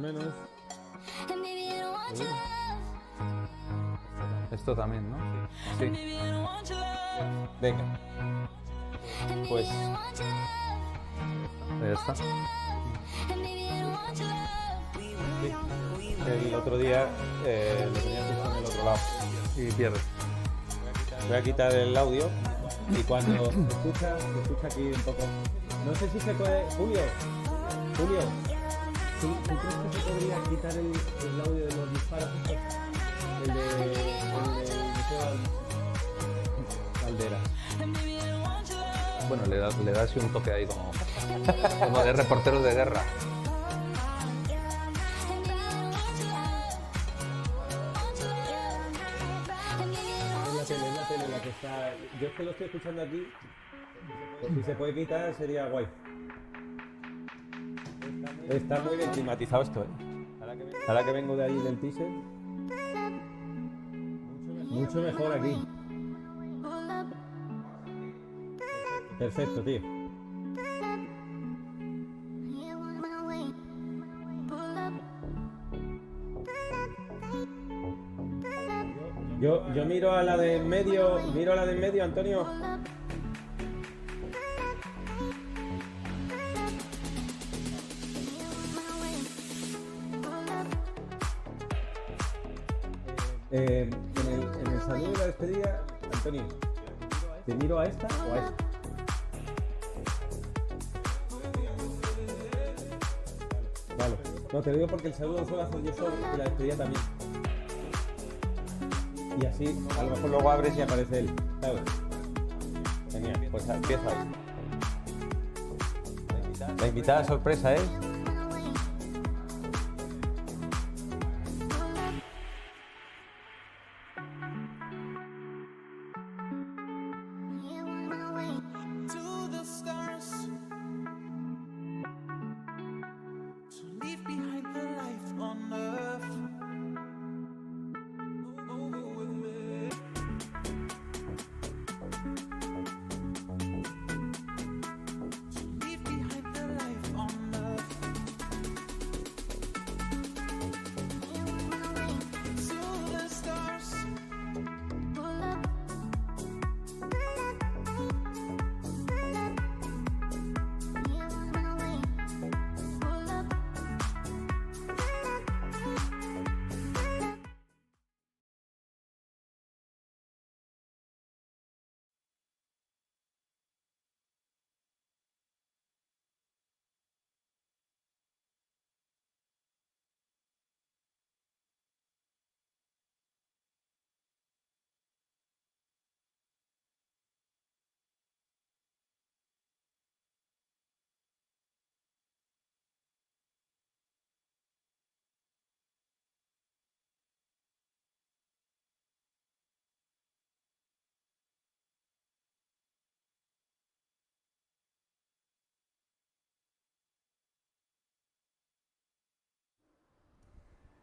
Menos. Esto también, ¿no? Sí. Venga. Pues Ya está. sí. El otro día lo tenía puesto en el otro lado. Y pierdes. Voy a quitar el audio y cuando se escucha aquí un poco No sé si se puede... Julio, ¿tú crees que se podría quitar el audio de los disparos estos? El de Museo Calderas. Bueno, le da así un toque ahí como de reporteros de guerra. Es la tele la que está... Yo es que lo estoy escuchando aquí. Pues si se puede quitar sería guay. Está muy bien climatizado esto, ¿eh? Ahora que vengo de ahí del teaser. Mucho mejor aquí. Perfecto, tío. Yo miro a la de en medio, Antonio. En el saludo y la despedida, Antonio, ¿te miro a esta o a esta? Vale. No, te digo porque el saludo solo hace yo solo y la despedida también. Y así, a lo mejor luego abres y aparece él, ¿sabes? Genial, pues empiezo ahí. La invitada sorpresa es...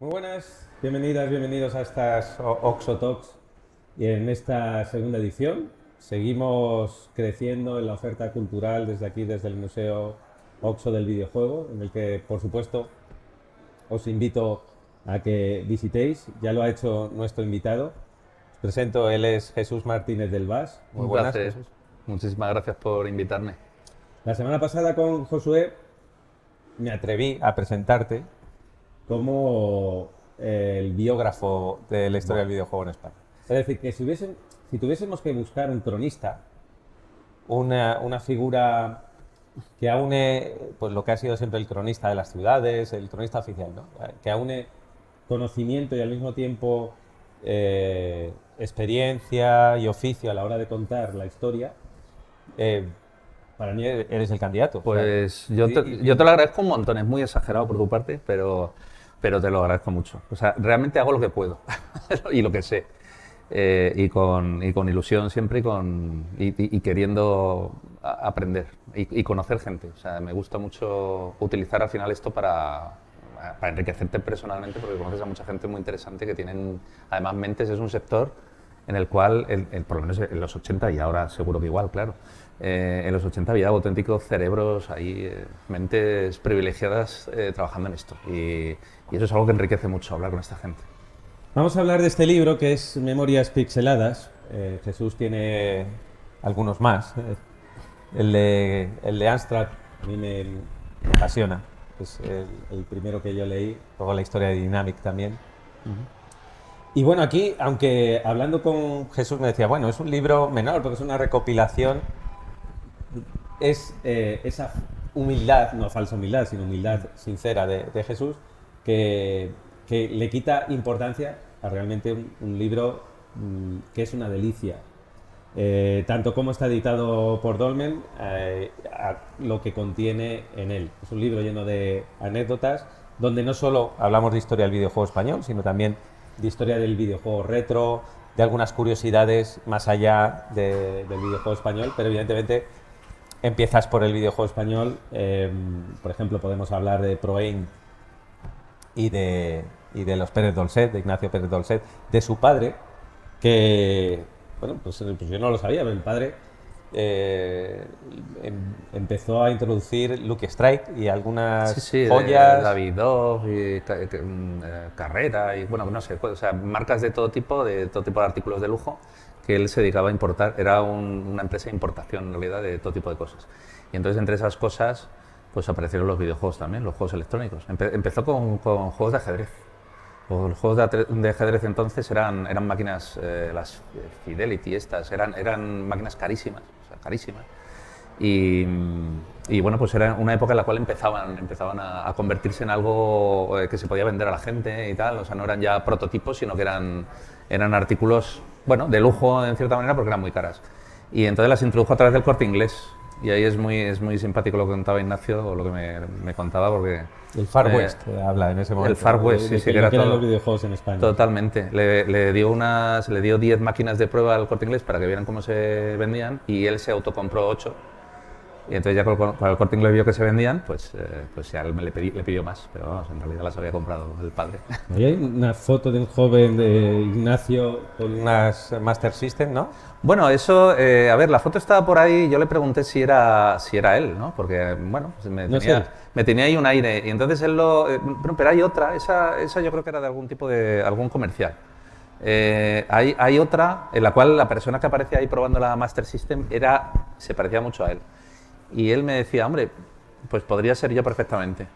Muy buenas, bienvenidos a estas Oxo Talks y en esta segunda edición seguimos creciendo en la oferta cultural desde aquí, desde el Museo Oxo del Videojuego, en el que por supuesto os invito a que visitéis, ya lo ha hecho nuestro invitado. Os presento, él es Jesús Martínez del Vas. Muy buenas, Jesús. Muchísimas gracias por invitarme. La semana pasada con Josué me atreví a presentarte como el biógrafo de la historia del videojuego en España. Es decir, que si tuviésemos que buscar un cronista, una figura que aúne pues, lo que ha sido siempre el cronista de las ciudades, el cronista oficial, ¿no? Que aúne conocimiento y al mismo tiempo experiencia y oficio a la hora de contar la historia, para mí eres el candidato. Pues yo te lo agradezco un montón, es muy exagerado por tu parte, pero te lo agradezco mucho. O sea, realmente hago lo que puedo y lo que sé. Y con ilusión siempre y queriendo aprender y conocer gente. O sea, me gusta mucho utilizar al final esto para enriquecerte personalmente, porque conoces a mucha gente muy interesante que tienen además mentes. Es un sector en el cual, por lo menos en los 80 y ahora seguro que igual, claro, en los 80 había auténticos cerebros ahí, mentes privilegiadas trabajando en esto. Y eso es algo que enriquece mucho, hablar con esta gente. Vamos a hablar de este libro que es Memorias Pixeladas. Jesús tiene algunos más. El de Amstrad a mí me apasiona. Es el primero que yo leí. Luego la historia de Dynamic también. Y bueno, aquí, aunque hablando con Jesús me decía, bueno, es un libro menor porque es una recopilación. es esa humildad, no falsa humildad, sino humildad sincera de Jesús, que le quita importancia a realmente un libro que es una delicia. Tanto como está editado por Dolmen, a lo que contiene en él. Es un libro lleno de anécdotas, donde no solo hablamos de historia del videojuego español, sino también de historia del videojuego retro, de algunas curiosidades más allá del videojuego español, pero evidentemente empiezas por el videojuego español. Por ejemplo, podemos hablar de Proein y de los Pérez Dolcet, de Ignacio Pérez Dolcet, de su padre, que, bueno, pues yo no lo sabía, pero el padre empezó a introducir Lucky Strike y algunas Sí, joyas. David Dog y Carrera y bueno, no sé, o sea, marcas de todo tipo de artículos de lujo que él se dedicaba a importar. Era una empresa de importación en realidad de todo tipo de cosas. Y entonces entre esas cosas pues aparecieron los videojuegos también, los juegos electrónicos. Empezó con juegos de ajedrez. Los juegos de ajedrez entonces eran máquinas, las Fidelity estas, eran máquinas carísimas, o sea, carísimas. Y bueno, pues era una época en la cual empezaban a convertirse en algo que se podía vender a la gente y tal. O sea, no eran ya prototipos, sino que eran artículos, bueno, de lujo en cierta manera porque eran muy caras. Y entonces las introdujo a través del Corte Inglés. Y ahí es muy simpático lo que contaba Ignacio, o lo que me contaba, porque... El Far West habla en ese momento. El Far West, sí, que era eran todo. los videojuegos en España. Totalmente. Le dio 10 máquinas de prueba al Corte Inglés para que vieran cómo se vendían, y él se autocompró 8. Y entonces ya cuando el Corte Inglés vio que se vendían, pues ya le pidió más, pero vamos, en realidad las había comprado el padre. Ahí hay una foto de un joven de Ignacio con unas Master System, ¿no? Bueno, eso, a ver, la foto estaba por ahí, yo le pregunté si era él, ¿no? Porque, bueno, pues me tenía ahí un aire, y entonces él pero hay otra, esa yo creo que era de algún comercial. Hay otra en la cual la persona que aparece ahí probando la Master System se parecía mucho a él. Y él me decía, hombre, pues podría ser yo perfectamente.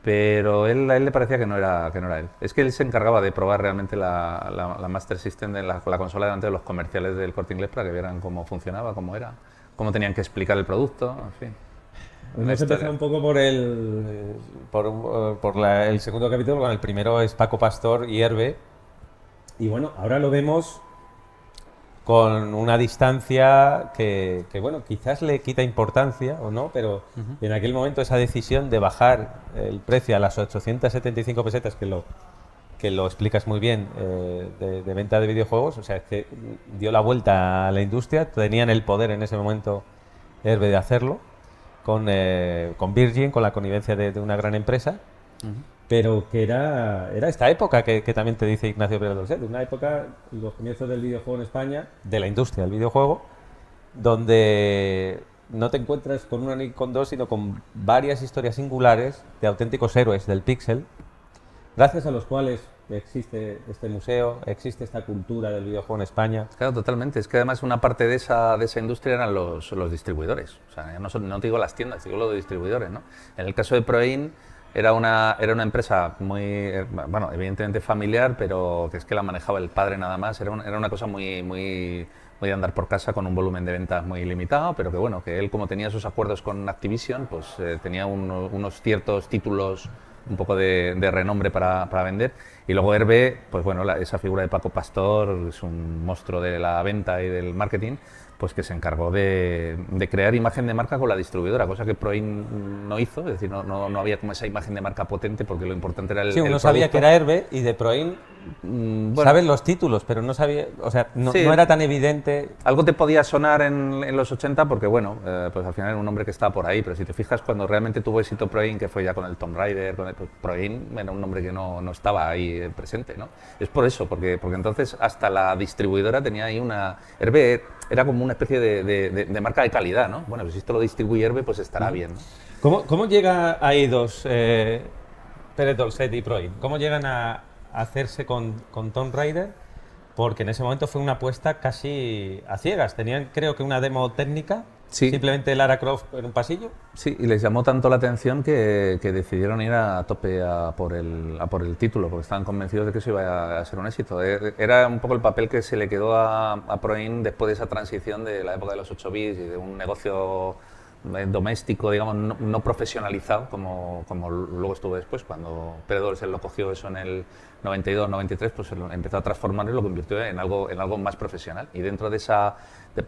Pero a él le parecía que no era él. Es que él se encargaba de probar realmente la Master System de la consola delante de los comerciales del Corte Inglés para que vieran cómo funcionaba, cómo era, cómo tenían que explicar el producto, en fin. Hemos empezado un poco por el segundo capítulo, bueno, el primero es Paco Pastor y Hervé. Y bueno, ahora lo vemos con una distancia que bueno, quizás le quita importancia o no, pero en aquel momento esa decisión de bajar el precio a las 875 pesetas, que lo explicas muy bien, de venta de videojuegos, o sea, es que dio la vuelta a la industria, tenían el poder en ese momento Hervé de hacerlo, con Virgin, con la connivencia de una gran empresa. Pero que era esta época que también te dice Ignacio Pérez Dolcet, una época, los comienzos del videojuego en España, de la industria del videojuego, donde no te encuentras con una ni con dos, sino con varias historias singulares de auténticos héroes del píxel, gracias a los cuales existe este museo, existe esta cultura del videojuego en España. Claro, totalmente. Es que además una parte de esa industria eran los distribuidores. O sea, no te digo las tiendas, te digo los distribuidores, ¿no? En el caso de Proin, era una empresa muy, bueno, evidentemente familiar, pero que es que la manejaba el padre nada más. Era una cosa muy de andar por casa con un volumen de ventas muy limitado, pero que bueno, que él como tenía sus acuerdos con Activision, pues tenía unos ciertos títulos un poco de renombre para vender. Y luego Hervé, pues bueno, esa figura de Paco Pastor es un monstruo de la venta y del marketing, pues que se encargó de crear imagen de marca con la distribuidora, cosa que Proin no hizo, es decir, no había como esa imagen de marca potente porque lo importante era el Sí, uno producto. sabía que era Hervé y de Proin Bueno, sabes los títulos, pero no sabía, o sea, no era tan evidente. algo te podía sonar en los 80 porque, bueno, pues al final era un nombre que estaba por ahí, pero si te fijas, cuando realmente tuvo éxito Proin, que fue ya con el Tomb Raider, pues Proin era un nombre que no estaba ahí presente, ¿no? Es por eso, porque entonces hasta la distribuidora tenía ahí Hervé era como una especie de marca de calidad, ¿no? Bueno, pues si esto lo distribuye Hervé, pues estará bien, ¿no? ¿Cómo llega a Eidos, Pérez Dolcet y Proin? ¿Cómo llegan a hacerse con Tomb Raider? Porque en ese momento fue una apuesta casi a ciegas. Tenían, creo que, una demo técnica, Sí. simplemente Lara Croft en un pasillo. Sí, y les llamó tanto la atención que decidieron ir a tope a por el título, porque estaban convencidos de que eso iba a ser un éxito. Era un poco el papel que se le quedó a Proin después de esa transición de la época de los 8 bits y de un negocio doméstico, digamos, no profesionalizado como luego estuvo después, cuando Predol se lo cogió eso en el 92, 93, pues empezó a transformarlo y lo convirtió en algo más profesional. Y dentro de esa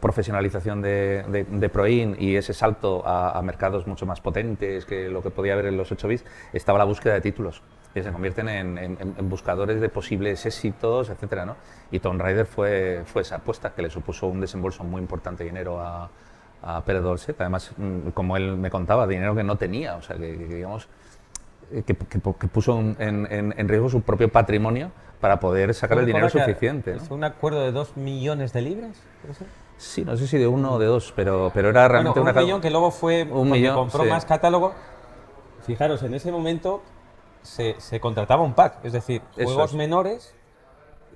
profesionalización de Proin y ese salto a mercados mucho más potentes que lo que podía haber en los 8 bits, estaba la búsqueda de títulos que se convierten en buscadores de posibles éxitos, etcétera, ¿no? Y Tomb Raider fue esa apuesta que le supuso un desembolso muy importante de dinero a Pere Dolcet. Además, como él me contaba, dinero que no tenía, o sea, que digamos, que puso en riesgo su propio patrimonio para poder sacar el dinero suficiente, ¿no? ¿Fue un acuerdo de 2 millones de libras? Sí, no sé si de 1 o de 2, pero era realmente un millón que luego fue un millón, compró sí. más catálogo. Fijaros, en ese momento se contrataba un pack, es decir, juegos menores.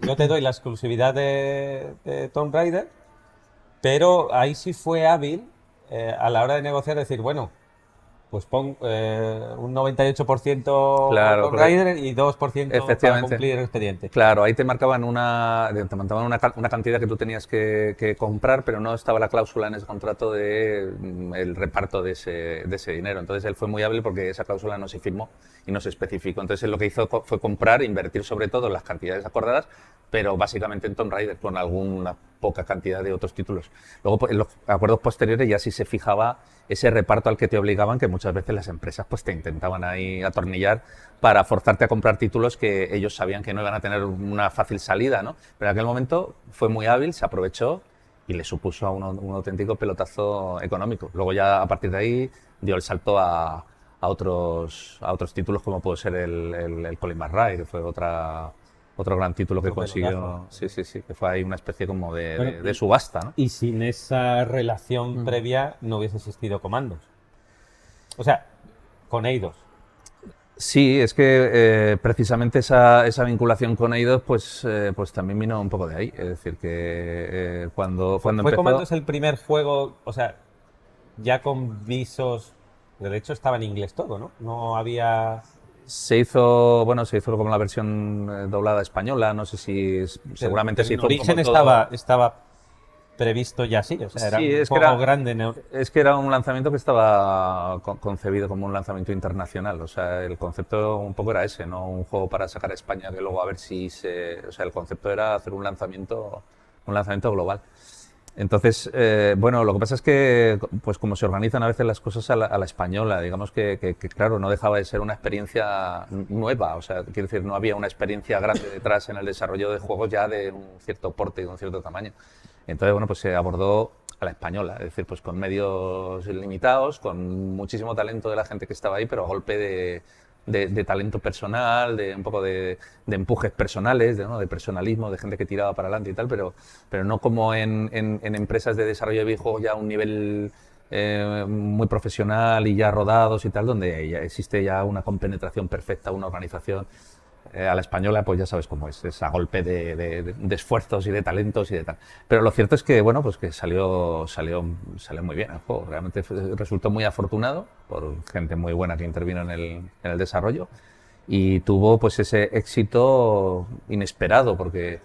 Yo te doy la exclusividad de Tomb Raider, pero ahí sí fue hábil a la hora de negociar, decir, bueno, pues pon un 98% Claro, Tomb Raider y 2% para cumplir el expediente. Claro, ahí te marcaban una cantidad que tú tenías que comprar, pero no estaba la cláusula en ese contrato de el reparto de ese dinero. Entonces él fue muy hábil porque esa cláusula no se firmó y no se especificó. Entonces él lo que hizo fue comprar, invertir sobre todo las cantidades acordadas, pero básicamente en Tomb Raider con alguna poca cantidad de otros títulos. Luego en los acuerdos posteriores ya sí se fijaba ese reparto al que te obligaban, que muchas veces las empresas pues te intentaban ahí atornillar para forzarte a comprar títulos que ellos sabían que no iban a tener una fácil salida, ¿no? Pero en aquel momento fue muy hábil, se aprovechó y le supuso a un auténtico pelotazo económico. Luego ya a partir de ahí dio el salto a otros títulos como puede ser el Colin McRae, que fue otro gran título que consiguió. Sí, que fue ahí una especie como de subasta, ¿no? Y sin esa relación previa no hubiese existido Comandos. O sea, con Eidos. Sí, es que precisamente esa vinculación con Eidos pues también vino un poco de ahí. Es decir, que cuando empezó... ¿Fue Comandos el primer juego, o sea, ya con visos... De hecho estaba en inglés todo, ¿no? No había... Se hizo como la versión doblada española, no sé si seguramente se hizo. En origen estaba previsto ya así, o sea, era un juego grande. Es que era un lanzamiento que estaba concebido como un lanzamiento internacional, o sea, el concepto un poco era ese, no un juego para sacar a España que luego a ver si o sea, el concepto era hacer un lanzamiento global. Entonces, bueno, lo que pasa es que, pues como se organizan a veces las cosas a la española, digamos que, claro, no dejaba de ser una experiencia nueva, o sea, quiero decir, no había una experiencia grande detrás en el desarrollo de juegos ya de un cierto porte y de un cierto tamaño. Entonces, bueno, pues se abordó a la española, es decir, pues con medios limitados, con muchísimo talento de la gente que estaba ahí, pero a golpe de talento personal, de un poco de empujes personales, de personalismo, de gente que tiraba para adelante y tal, pero no como en empresas de desarrollo de videojuegos ya a un nivel muy profesional y ya rodados y tal, donde ya existe ya una compenetración perfecta, una organización. A la española, pues ya sabes cómo es a golpe de esfuerzos y de talentos y de tal. Pero lo cierto es que, bueno, pues que salió muy bien el juego. Realmente resultó muy afortunado por gente muy buena que intervino en el desarrollo y tuvo pues ese éxito inesperado porque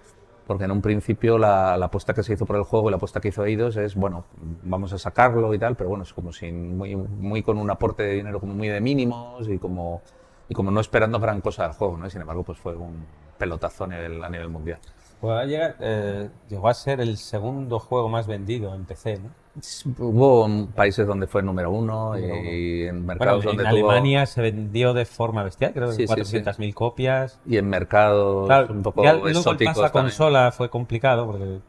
en un principio la apuesta que se hizo por el juego y la apuesta que hizo Eidos es, bueno, vamos a sacarlo y tal, pero bueno, es como si muy con un aporte de dinero como muy de mínimos y como no esperando gran cosa del juego, ¿no? Y sin embargo, pues fue un pelotazo a nivel mundial. Pues llegó a ser el segundo juego más vendido en PC, ¿no? Hubo países donde fue número uno y en mercados donde en Alemania se vendió de forma bestial, creo que 400.000 copias. Y en mercados un poco exóticos el pasaconsola fue complicado porque...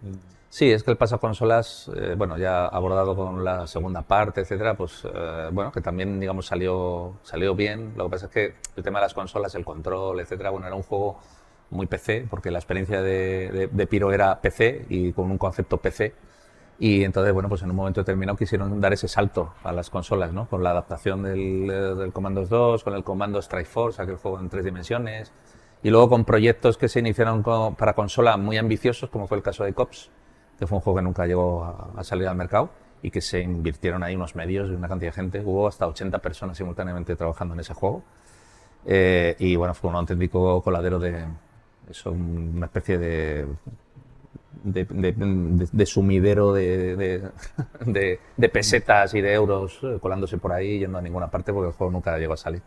Sí, es que el pasaconsolas, bueno, ya abordado con la segunda parte, etcétera, pues bueno, que también, digamos, salió bien. Lo que pasa es que el tema de las consolas, el control, etcétera, bueno, era un juego muy PC, porque la experiencia de Pyro era PC y con un concepto PC. Y entonces, bueno, pues en un momento determinado quisieron dar ese salto a las consolas, ¿no? Con la adaptación del Commandos 2, con el Commandos Strike Force, aquel juego en 3 dimensiones, y luego con proyectos que se iniciaron para consola muy ambiciosos, como fue el caso de Cops, que fue un juego que nunca llegó a salir al mercado y que se invirtieron ahí unos medios y una cantidad de gente. Hubo hasta 80 personas simultáneamente trabajando en ese juego. Y bueno, fue un auténtico coladero de eso, una especie de de sumidero de pesetas y de euros colándose por ahí yendo a ninguna parte porque el juego nunca llegó a salir.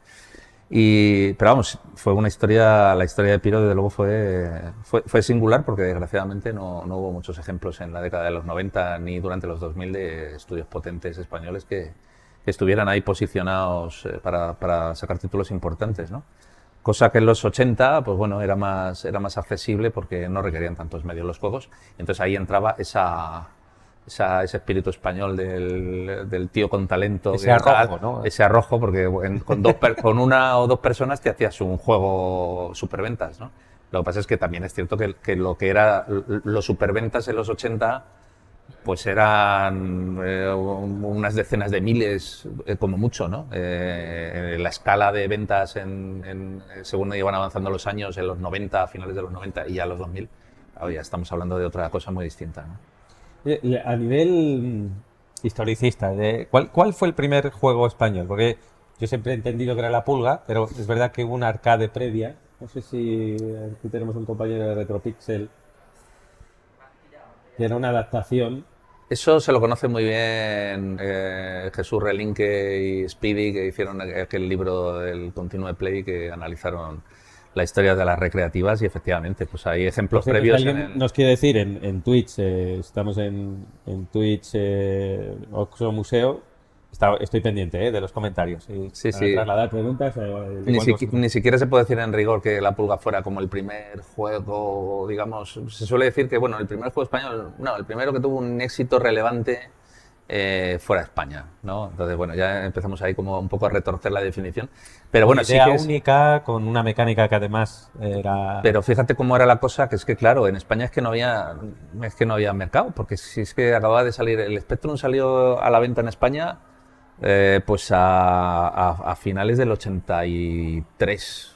Pero vamos, fue una historia, la historia de Pyro desde luego fue singular porque desgraciadamente no hubo muchos ejemplos en la década de los 90 ni durante los 2000 de estudios potentes españoles que estuvieran ahí posicionados para sacar títulos importantes, ¿no? Cosa que en los 80, pues bueno, era más accesible porque no requerían tantos medios los juegos. Entonces ahí entraba ese espíritu español del tío con talento. Ese arrojo, ¿no? Ese arrojo, porque con una o dos personas te hacías un juego superventas, ¿no? Lo que pasa es que también es cierto que lo que era los superventas en los 80 pues eran unas decenas de miles, como mucho, ¿no? La escala de ventas según iban avanzando los años, en los 90, a finales de los 90 y ya los 2000, ya estamos hablando de otra cosa muy distinta, ¿no? A nivel historicista, ¿cuál fue el primer juego español? Porque yo siempre he entendido que era La Pulga, pero es verdad que hubo una arcade previa. No sé si aquí tenemos un compañero de Retropixel, que era una adaptación. Eso se lo conoce muy bien Jesús Relinque y Speedy, que hicieron aquel libro del Continue Play, que analizaron la historia de las recreativas y efectivamente pues hay ejemplos previos. ¿Alguien nos quiere decir en Twitch? Estamos en Twitch, Oxo Museo. Estoy pendiente de los comentarios. Sí. Trasladar preguntas. Ni siquiera se puede decir en rigor que La Pulga fuera como el primer juego, digamos. Se suele decir que, bueno, el primer juego español, no, el primero que tuvo un éxito relevante fuera de España, ¿no? Entonces, bueno, ya empezamos ahí como un poco a retorcer la definición. Pero bueno, sí que es única, con una mecánica que además era... Pero fíjate cómo era la cosa, que es que, claro, en España es que no había mercado, porque si es que acababa de salir, el Spectrum salió a la venta en España pues a finales del 83,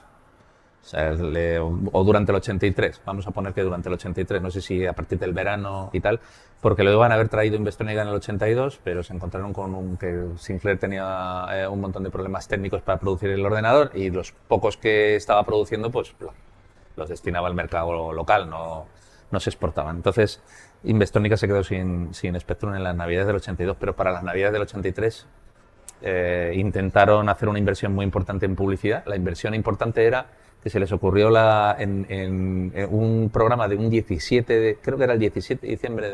o sea, o durante el 83, vamos a poner que durante el 83, no sé si a partir del verano y tal, porque lo iban a haber traído Investónica en el 82, pero se encontraron con que Sinclair tenía un montón de problemas técnicos para producir el ordenador y los pocos que estaba produciendo pues los destinaba al mercado local, no se exportaban. Entonces Investónica se quedó sin Spectrum en las navidades del 82, pero para las navidades del 83 intentaron hacer una inversión muy importante en publicidad. La inversión importante era que se les ocurrió en un programa de un 17, creo que era el 17 de diciembre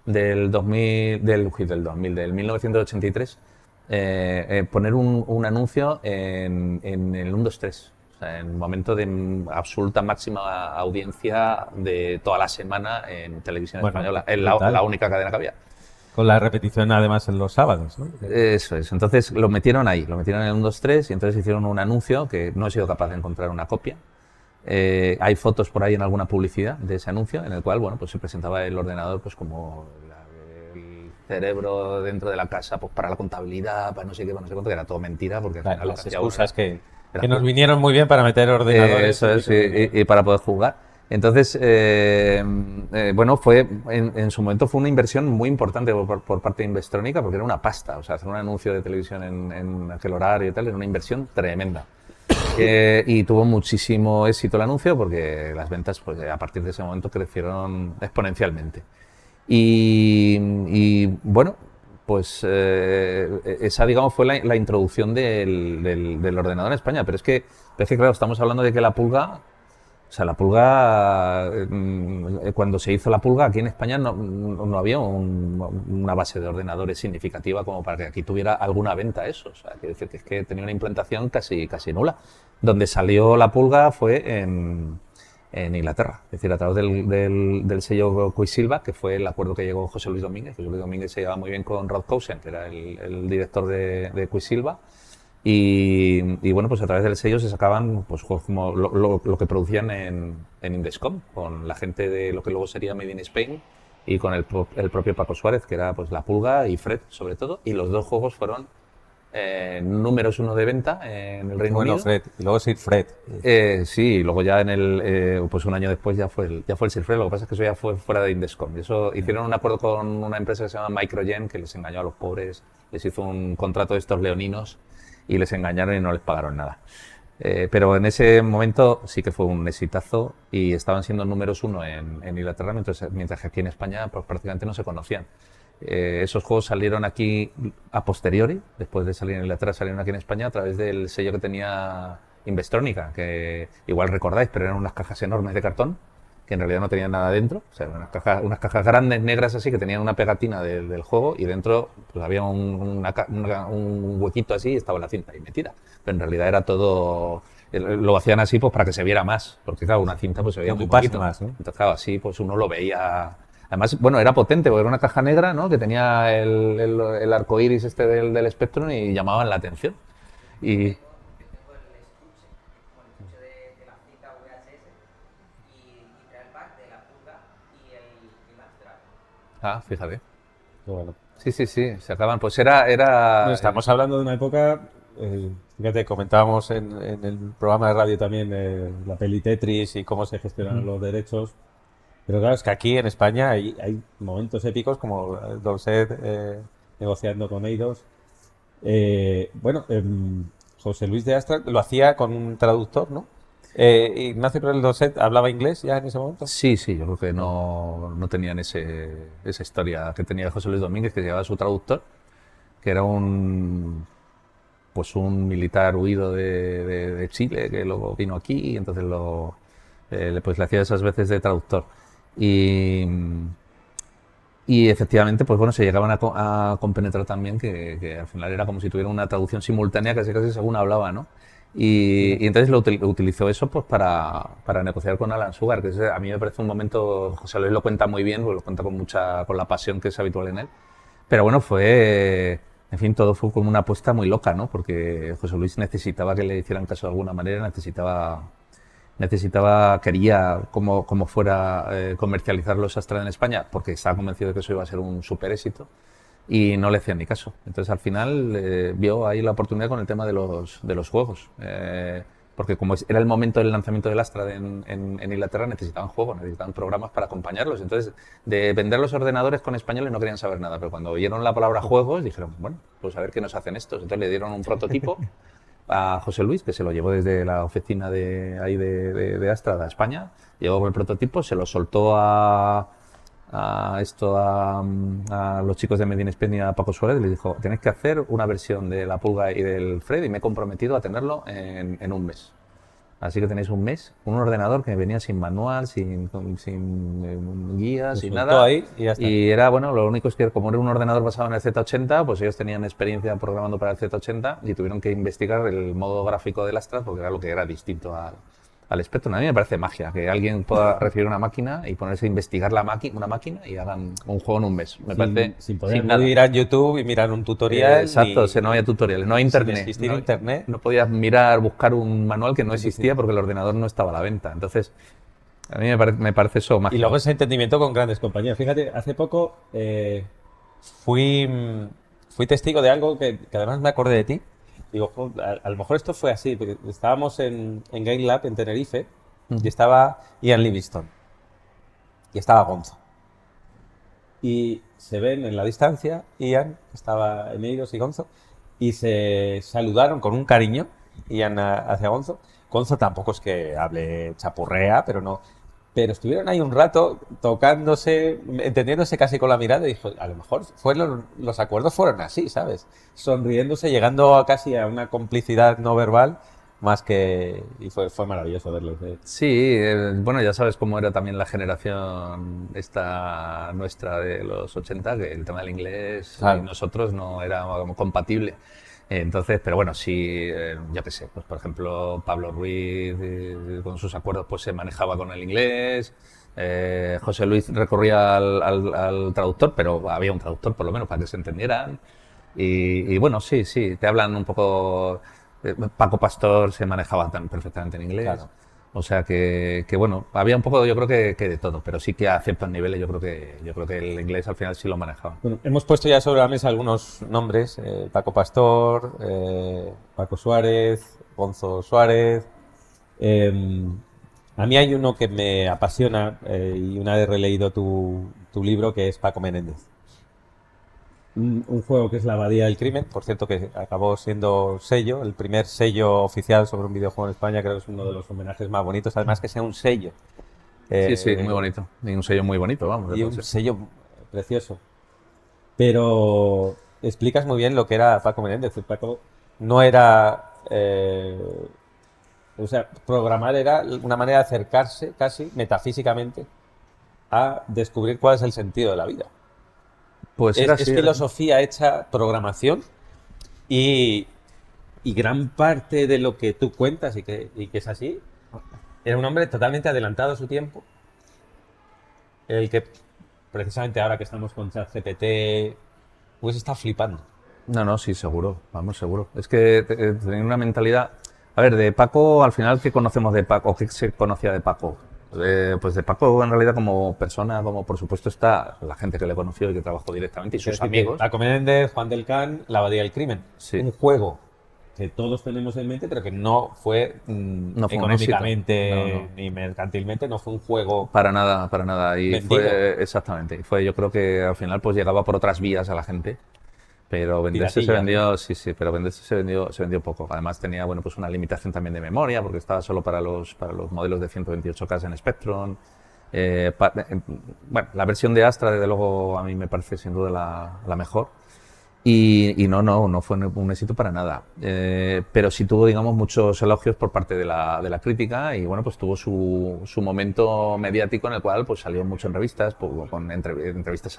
del 1983, poner un anuncio en el 1, 2, 3. O sea, en un momento de absoluta máxima audiencia de toda la semana en televisión española. Es la única cadena que había. Con la repetición además en los sábados, ¿no? Eso es. Entonces lo metieron ahí, lo metieron en el 1, 2, 3 y entonces hicieron un anuncio que no he sido capaz de encontrar una copia. Hay fotos por ahí en alguna publicidad de ese anuncio en el cual, bueno, pues se presentaba el ordenador pues como el cerebro dentro de la casa pues para la contabilidad, para no sé qué, para no sé cuánto, que era todo mentira porque al final las excusas que nos vinieron muy bien para meter ordenadores. Eso es, y para poder jugar. Entonces, bueno, en su momento fue una inversión muy importante por parte de Investónica porque era una pasta, o sea, hacer un anuncio de televisión en aquel horario y tal era una inversión tremenda. Y tuvo muchísimo éxito el anuncio porque las ventas pues, a partir de ese momento crecieron exponencialmente. Y bueno, pues esa, digamos, fue la introducción del ordenador en España, pero es que, claro, estamos hablando de que La Pulga... O sea, La Pulga, cuando se hizo La Pulga, aquí en España no había una base de ordenadores significativa como para que aquí tuviera alguna venta eso. O sea, quiero decir que es que tenía una implantación casi nula. Donde salió La Pulga fue en Inglaterra, es decir, a través del sello Quisilva, que fue el acuerdo que llegó José Luis Domínguez. José Luis Domínguez se llevaba muy bien con Rod Cousen, que era el director de Quisilva. Y bueno, pues a través del sello se sacaban pues, juegos como lo que producían en Indescom, con la gente de lo que luego sería Made in Spain y con el propio Paco Suárez, que era pues La Pulga y Fred, sobre todo. Y los dos juegos fueron números 1 de venta en el Reino Unido. Fred, y luego Sir Fred. Sí, y luego ya pues un año después ya fue el Sir Fred. Lo que pasa es que eso ya fue fuera de Indescom. Y eso hicieron un acuerdo con una empresa que se llama Microgen, que les engañó a los pobres, les hizo un contrato de estos leoninos y les engañaron y no les pagaron nada. Pero en ese momento sí que fue un exitazo y estaban siendo números uno en Inglaterra, mientras que aquí en España pues, prácticamente no se conocían. Esos juegos salieron aquí a posteriori, después de salir en Inglaterra, salieron aquí en España a través del sello que tenía Investronica, que igual recordáis, pero eran unas cajas enormes de cartón que en realidad no tenían nada dentro, o sea, unas cajas grandes, negras así, que tenían una pegatina del juego y dentro pues, había un huequito así y estaba la cinta ahí metida. Pero en realidad era todo, lo hacían así pues para que se viera más, porque claro, una cinta pues se veía muy poquito. Más, ¿no? Entonces claro, así pues uno lo veía. Además, bueno, era potente, porque era una caja negra, ¿no? Que tenía el arco iris este del Spectrum y llamaban la atención. Y, tengo el estuche de la cinta VHS y trae el pack de la pulga y el Amstrad. fíjate. Bueno. Sí, se acaban. Pues era Bueno, estamos hablando de una época, fíjate, comentábamos en el programa de radio también la peli Tetris y cómo se gestionan los derechos. Pero claro, es que aquí en España hay momentos épicos como Dorset negociando con Eidos. Bueno, José Luis de Astra lo hacía con un traductor, ¿no? Ignacio Pérez Dorset hablaba inglés ya en ese momento. Sí, yo creo que no tenían esa historia que tenía José Luis Domínguez, que llevaba su traductor, que era un militar huido de Chile, que luego vino aquí y entonces pues le hacía esas veces de traductor. Y efectivamente, pues bueno, se llegaban a compenetrar también, que al final era como si tuviera una traducción simultánea, casi según hablaba, ¿no? Y entonces lo utilizó eso pues para negociar con Alan Sugar, que a mí me parece un momento, José Luis lo cuenta muy bien, lo cuenta con la pasión que es habitual en él. Pero bueno, en fin, todo fue como una apuesta muy loca, ¿no? Porque José Luis necesitaba que le hicieran caso de alguna manera, quería como fuera comercializar los Astra en España, porque estaba convencido de que eso iba a ser un súper éxito y no le hacían ni caso. Entonces al final vio ahí la oportunidad con el tema de los juegos. Porque como era el momento del lanzamiento del Astra en Inglaterra, necesitaban juegos, necesitaban programas para acompañarlos. Entonces, de vender los ordenadores con españoles no querían saber nada, pero cuando oyeron la palabra juegos, dijeron, bueno, pues a ver qué nos hacen estos. Entonces le dieron un prototipo a José Luis, que se lo llevó desde la oficina de Astra a España, llegó con el prototipo, se lo soltó a los chicos de Medina Spend y a Paco Suárez, les dijo, tenéis que hacer una versión de la Pulga y del Fred y me he comprometido a tenerlo en un mes. Así que tenéis un mes, un ordenador que venía sin manual, sin guía, sin nada. Ahí y ya está. Y era, bueno, lo único es que como era un ordenador basado en el Z80, pues ellos tenían experiencia programando para el Z80 y tuvieron que investigar el modo gráfico del Astra porque era lo que era distinto al Spectrum. A mí me parece magia que alguien pueda recibir una máquina y ponerse a investigar una máquina y hagan un juego en un mes. Me parece sin poder ir a YouTube y mirar un tutorial. Exacto, no había tutoriales, no había internet. Sin existir internet. No podías buscar un manual que no existía porque el ordenador no estaba a la venta. Entonces, a mí me parece eso mágico. Y luego ese entendimiento con grandes compañías. Fíjate, hace poco fui testigo de algo que además me acordé de ti. Digo, a lo mejor esto fue así, porque estábamos en Game Lab en Tenerife y estaba Ian Livingstone y estaba Gonzo. Y se ven en la distancia, Ian, estaba en Eidos y Gonzo, y se saludaron con un cariño, Ian hacia Gonzo. Gonzo tampoco es que hable chapurrea, pero no. Pero estuvieron ahí un rato tocándose, entendiéndose casi con la mirada y dijo, a lo mejor los acuerdos fueron así, ¿sabes? Sonriéndose, llegando casi a una complicidad no verbal, más que... Y fue maravilloso verlos. Sí, bueno, ya sabes cómo era también la generación esta nuestra de los 80, que el tema del inglés y nosotros no era compatible. Entonces, pero bueno, sí, yo qué sé, pues por ejemplo, Pablo Ruiz con sus acuerdos pues se manejaba con el inglés, José Luis recurría al traductor, pero había un traductor por lo menos para que se entendieran. Y bueno, sí, te hablan un poco... Paco Pastor se manejaba tan perfectamente en inglés. Claro. O sea que bueno, había un poco, yo creo que de todo, pero sí que a ciertos niveles yo creo que el inglés al final sí lo manejaba. Bueno, hemos puesto ya sobre la mesa algunos nombres, Paco Pastor, Paco Suárez, Gonzo Suárez. A mí hay uno que me apasiona y una vez releído tu libro, que es Paco Menéndez. un juego que es La Abadía del Crimen, por cierto que acabó siendo sello, el primer sello oficial sobre un videojuego en España, creo que es uno de los homenajes más bonitos, además que sea un sello. Sí, sí, muy Eh, bonito. Y un sello muy bonito, vamos. y un sello precioso. Pero explicas muy bien lo que era Paco Menéndez. Paco no era... o sea, programar era una manera de acercarse casi metafísicamente a descubrir cuál es el sentido de la vida. Pues Es, era es así, era así. filosofía hecha programación y, y gran parte de lo que tú cuentas y que es así, era un hombre totalmente adelantado a su tiempo, el que precisamente ahora que estamos con ChatGPT, pues está flipando. No, no, sí, seguro, vamos, seguro. Es que tenía una mentalidad... A ver, de Paco, al final, ¿qué conocemos de Paco? ¿O qué se conocía de Paco? Pues de Paco, en realidad, como persona, como por supuesto está la gente que le conoció y que trabajó directamente, y Quiero sus decir que amigos. Paco Menéndez, Juan del Can, La Abadía del Crimen. Sí, Un juego que todos tenemos en mente, pero que no fue no fue un éxito. No, económicamente no. ni mercantilmente, no fue un juego Para nada, para nada. Y vendido. fue, exactamente, y fue, yo creo que al final pues llegaba por otras vías a la gente. Pero venderse se Piratillas, ¿no? vendió, sí, sí, pero venderse se vendió poco. Además tenía, bueno, pues una limitación también de memoria, porque estaba solo para los modelos de 128K en Spectrum. Bueno, la versión de Astra, desde luego, a mí me parece sin duda la mejor. Y no fue un éxito para nada. Pero sí tuvo, digamos, muchos elogios por parte de la crítica y, bueno, pues tuvo su momento mediático en el cual pues salió mucho en revistas, con entrevistas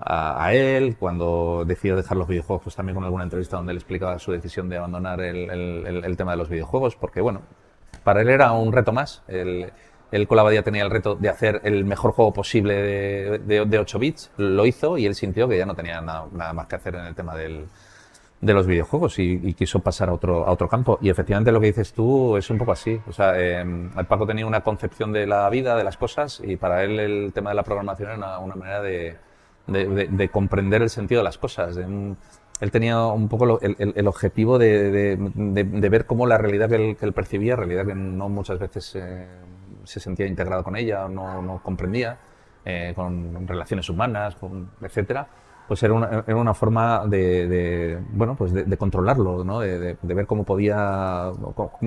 a él, cuando decidió dejar los videojuegos, pues también con alguna entrevista donde él explicaba su decisión de abandonar el tema de los videojuegos, porque bueno, para él era un reto más. Él con la Abadía tenía el reto de hacer el mejor juego posible de 8 bits, lo hizo y él sintió que ya no tenía nada más que hacer en el tema de los videojuegos y quiso pasar a otro campo. Y efectivamente lo que dices tú es un poco así. O sea, Paco tenía una concepción de la vida, de las cosas, y para él el tema de la programación era una manera de comprender el sentido de las cosas. Él tenía un poco el objetivo de ver cómo la realidad que él percibía, realidad que no muchas veces se sentía integrado con ella, o no comprendía, con relaciones humanas, etcétera, pues era una forma bueno, pues de controlarlo, ¿no? De ver cómo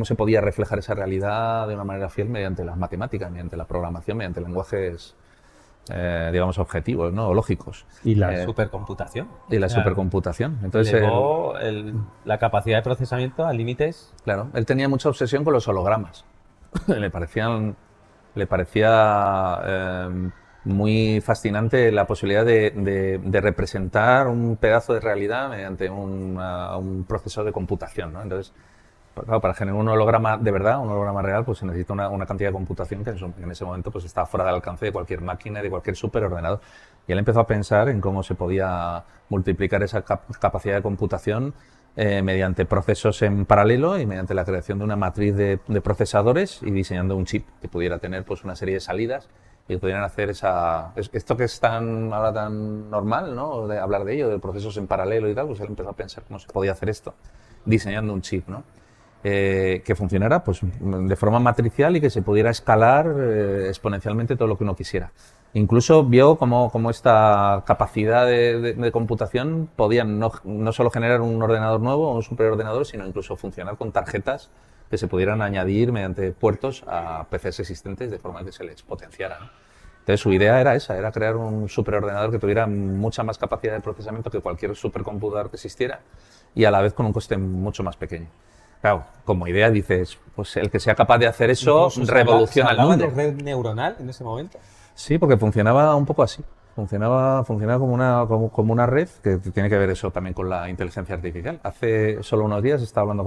se podía reflejar esa realidad de una manera fiel mediante las matemáticas, mediante la programación, mediante lenguajes digamos, objetivos, ¿no? O lógicos. Y la supercomputación. Y la O sea, supercomputación. Entonces, elevó la capacidad de procesamiento a límites. claro, él tenía mucha obsesión con los hologramas. Le parecía muy fascinante la posibilidad de representar un pedazo de realidad mediante un proceso de computación, ¿no? Entonces, pues claro, para generar un holograma de verdad, un holograma real, pues se necesita una cantidad de computación que en ese momento pues estaba fuera del alcance de cualquier máquina, de cualquier superordenador. Y él empezó a pensar en cómo se podía multiplicar esa capacidad de computación mediante procesos en paralelo y mediante la creación de una matriz de procesadores y diseñando un chip que pudiera tener pues una serie de salidas y que pudieran hacer esto que es ahora tan normal, ¿no? De hablar de ello, de procesos en paralelo y tal, pues él empezó a pensar cómo se podía hacer esto diseñando un chip, ¿no? Que funcionara pues, de forma matricial y que se pudiera escalar exponencialmente todo lo que uno quisiera. Incluso vio cómo esta capacidad de computación podía no solo generar un ordenador nuevo o un superordenador, sino incluso funcionar con tarjetas que se pudieran añadir mediante puertos a PCs existentes de forma que se les potenciara, ¿no? Entonces su idea era esa, era crear un superordenador que tuviera mucha más capacidad de procesamiento que cualquier supercomputador que existiera y a la vez con un coste mucho más pequeño. Claro, como idea dices, pues el que sea capaz de hacer eso Incluso revoluciona el hablaba mundo. de red neuronal en ese momento. Sí, porque funcionaba un poco así. Funcionaba como una red que tiene que ver eso también con la inteligencia artificial. Hace solo unos días estaba hablando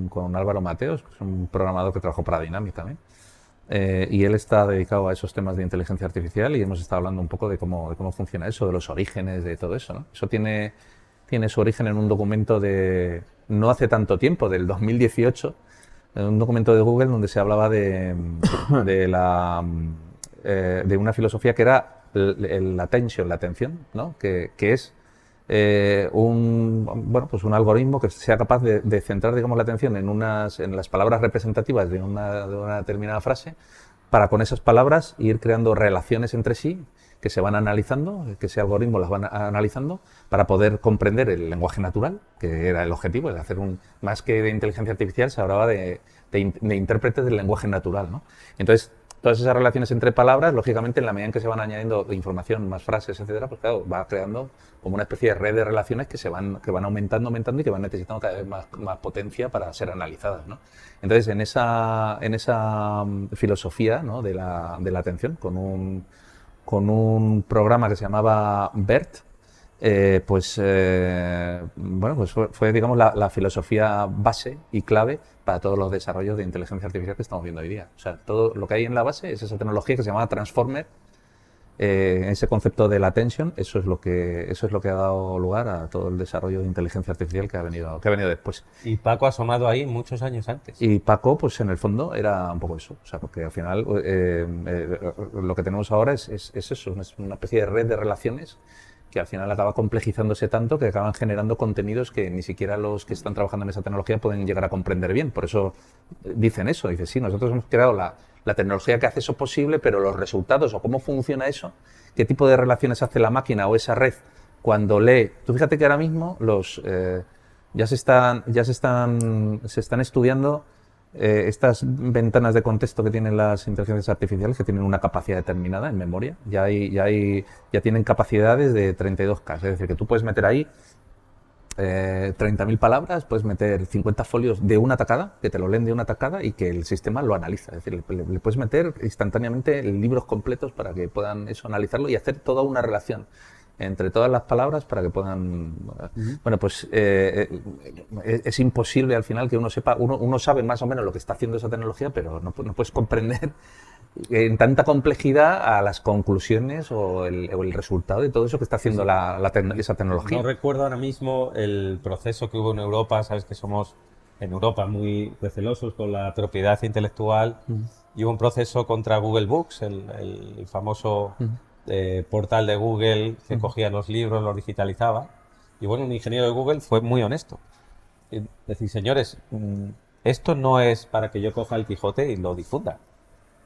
con Álvaro Mateos, que es un programador que trabajó para Dynamic también. Y él está dedicado a esos temas de inteligencia artificial y hemos estado hablando un poco de cómo funciona eso, de los orígenes, de todo eso, ¿no? Eso tiene su origen en un documento de no hace tanto tiempo, del 2018, en un documento de Google donde se hablaba de una filosofía que era la attention, la atención, ¿no? Que es pues un algoritmo que sea capaz de centrar, digamos, la atención en las palabras representativas de una determinada frase para con esas palabras ir creando relaciones entre sí que se van analizando, que ese algoritmo las van analizando para poder comprender el lenguaje natural, que era el objetivo, de hacer más que de inteligencia artificial, se hablaba de intérpretes del lenguaje natural, ¿no? Entonces, todas esas relaciones entre palabras, lógicamente, en la medida en que se van añadiendo información, más frases, etcétera, pues claro, va creando como una especie de red de relaciones que van aumentando y que van necesitando cada vez más potencia para ser analizadas, ¿no? Entonces, en esa filosofía, ¿no?, de la atención, con un programa que se llamaba BERT, bueno, pues fue digamos, la filosofía base y clave para todos los desarrollos de inteligencia artificial que estamos viendo hoy día. O sea, todo lo que hay en la base es esa tecnología que se llama Transformer, ese concepto de la attention, eso es lo que ha dado lugar a todo el desarrollo de inteligencia artificial que ha venido después. Y Paco ha asomado ahí muchos años antes. Y Paco, pues en el fondo era un poco eso, o sea, porque al final lo que tenemos ahora es eso, es una especie de red de relaciones que al final acaba complejizándose tanto que acaban generando contenidos que ni siquiera los que están trabajando en esa tecnología pueden llegar a comprender bien. Por eso dicen eso, dicen, sí, nosotros hemos creado la tecnología que hace eso posible, pero los resultados o cómo funciona eso, qué tipo de relaciones hace la máquina o esa red cuando lee. Tú fíjate que ahora mismo se están estudiando estas ventanas de contexto que tienen las inteligencias artificiales, que tienen una capacidad determinada en memoria, ya tienen capacidades de 32K, es decir, que tú puedes meter ahí 30.000 palabras, puedes meter 50 folios de una tacada, que te lo leen de una tacada y que el sistema lo analiza, es decir, le puedes meter instantáneamente libros completos para que puedan eso analizarlo y hacer toda una relación entre todas las palabras para que puedan... Bueno, pues es imposible al final que uno sepa, uno sabe más o menos lo que está haciendo esa tecnología, pero no puedes comprender en tanta complejidad a las conclusiones o el resultado de todo eso que está haciendo esa tecnología. No recuerdo ahora mismo el proceso que hubo en Europa, sabes que somos en Europa muy recelosos con la propiedad intelectual, y hubo un proceso contra Google Books, el famoso... portal de Google que cogía los libros, los digitalizaba. Y bueno, un ingeniero de Google fue muy honesto. Es decir, señores, esto no es para que yo coja el Quijote y lo difunda.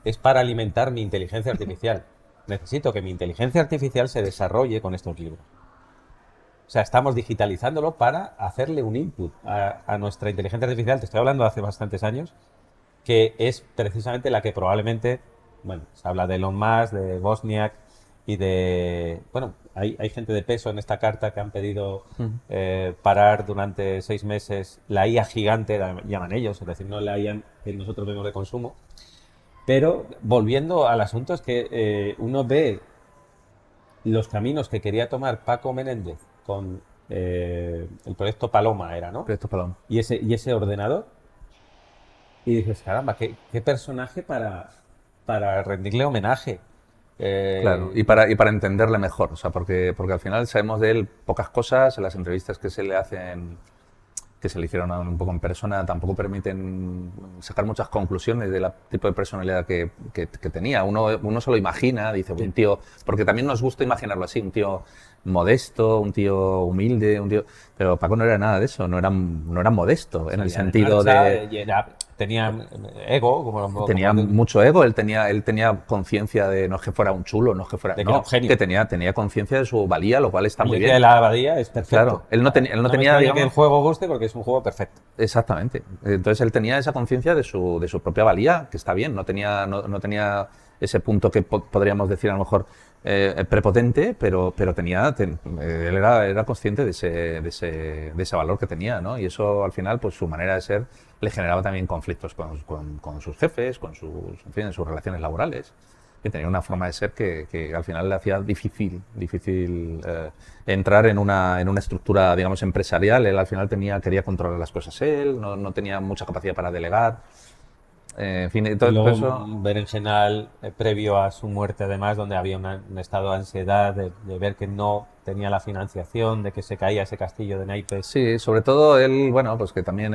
Es para alimentar mi inteligencia artificial. Necesito que mi inteligencia artificial se desarrolle con estos libros. O sea, estamos digitalizándolo para hacerle un input a nuestra inteligencia artificial. Te estoy hablando de hace bastantes años, que es precisamente la que probablemente, bueno, se habla de Elon Musk, de Wozniak, y bueno, hay gente de peso en esta carta que han pedido parar durante 6 meses la IA gigante, la llaman ellos, es decir, no la IA que nosotros vemos de consumo. Pero volviendo al asunto, es que uno ve los caminos que quería tomar Paco Menéndez con el proyecto Paloma, era, ¿no? Proyecto Paloma. Y ese ordenador, y dices, caramba, qué personaje para rendirle homenaje. Claro, y para entenderle mejor, o sea, porque al final sabemos de él pocas cosas, en las entrevistas que se le hacen, que se le hicieron un poco en persona, tampoco permiten sacar muchas conclusiones del tipo de personalidad que tenía. Uno se lo imagina, dice, un tío, porque también nos gusta imaginarlo así, un tío modesto, un tío humilde, pero Paco no era nada de eso, no era modesto, en el sentido tenía ego, tenía mucho ego, él tenía conciencia de, no es que fuera un chulo, no es que fuera, de que era un genio, que tenía conciencia de su valía, lo cual está muy bien. De la abadía es perfecto. Claro, él no tenía, digamos, que el juego guste porque es un juego perfecto. Exactamente. Entonces él tenía esa conciencia de su propia valía, que está bien, no tenía ese punto que podríamos decir a lo mejor prepotente, pero él era consciente de ese valor que tenía, ¿no? Y eso al final, pues su manera de ser le generaba también conflictos con sus jefes, en sus relaciones laborales, que tenía una forma de ser que al final le hacía difícil entrar en una estructura, digamos, empresarial. Él al final quería controlar las cosas él, no tenía mucha capacidad para delegar. En fin, todo eso. Berenjenal, previo a su muerte, además, donde había un estado de ansiedad, de ver que no tenía la financiación, de que se caía ese castillo de naipes. Sí, sobre todo él, bueno, pues que también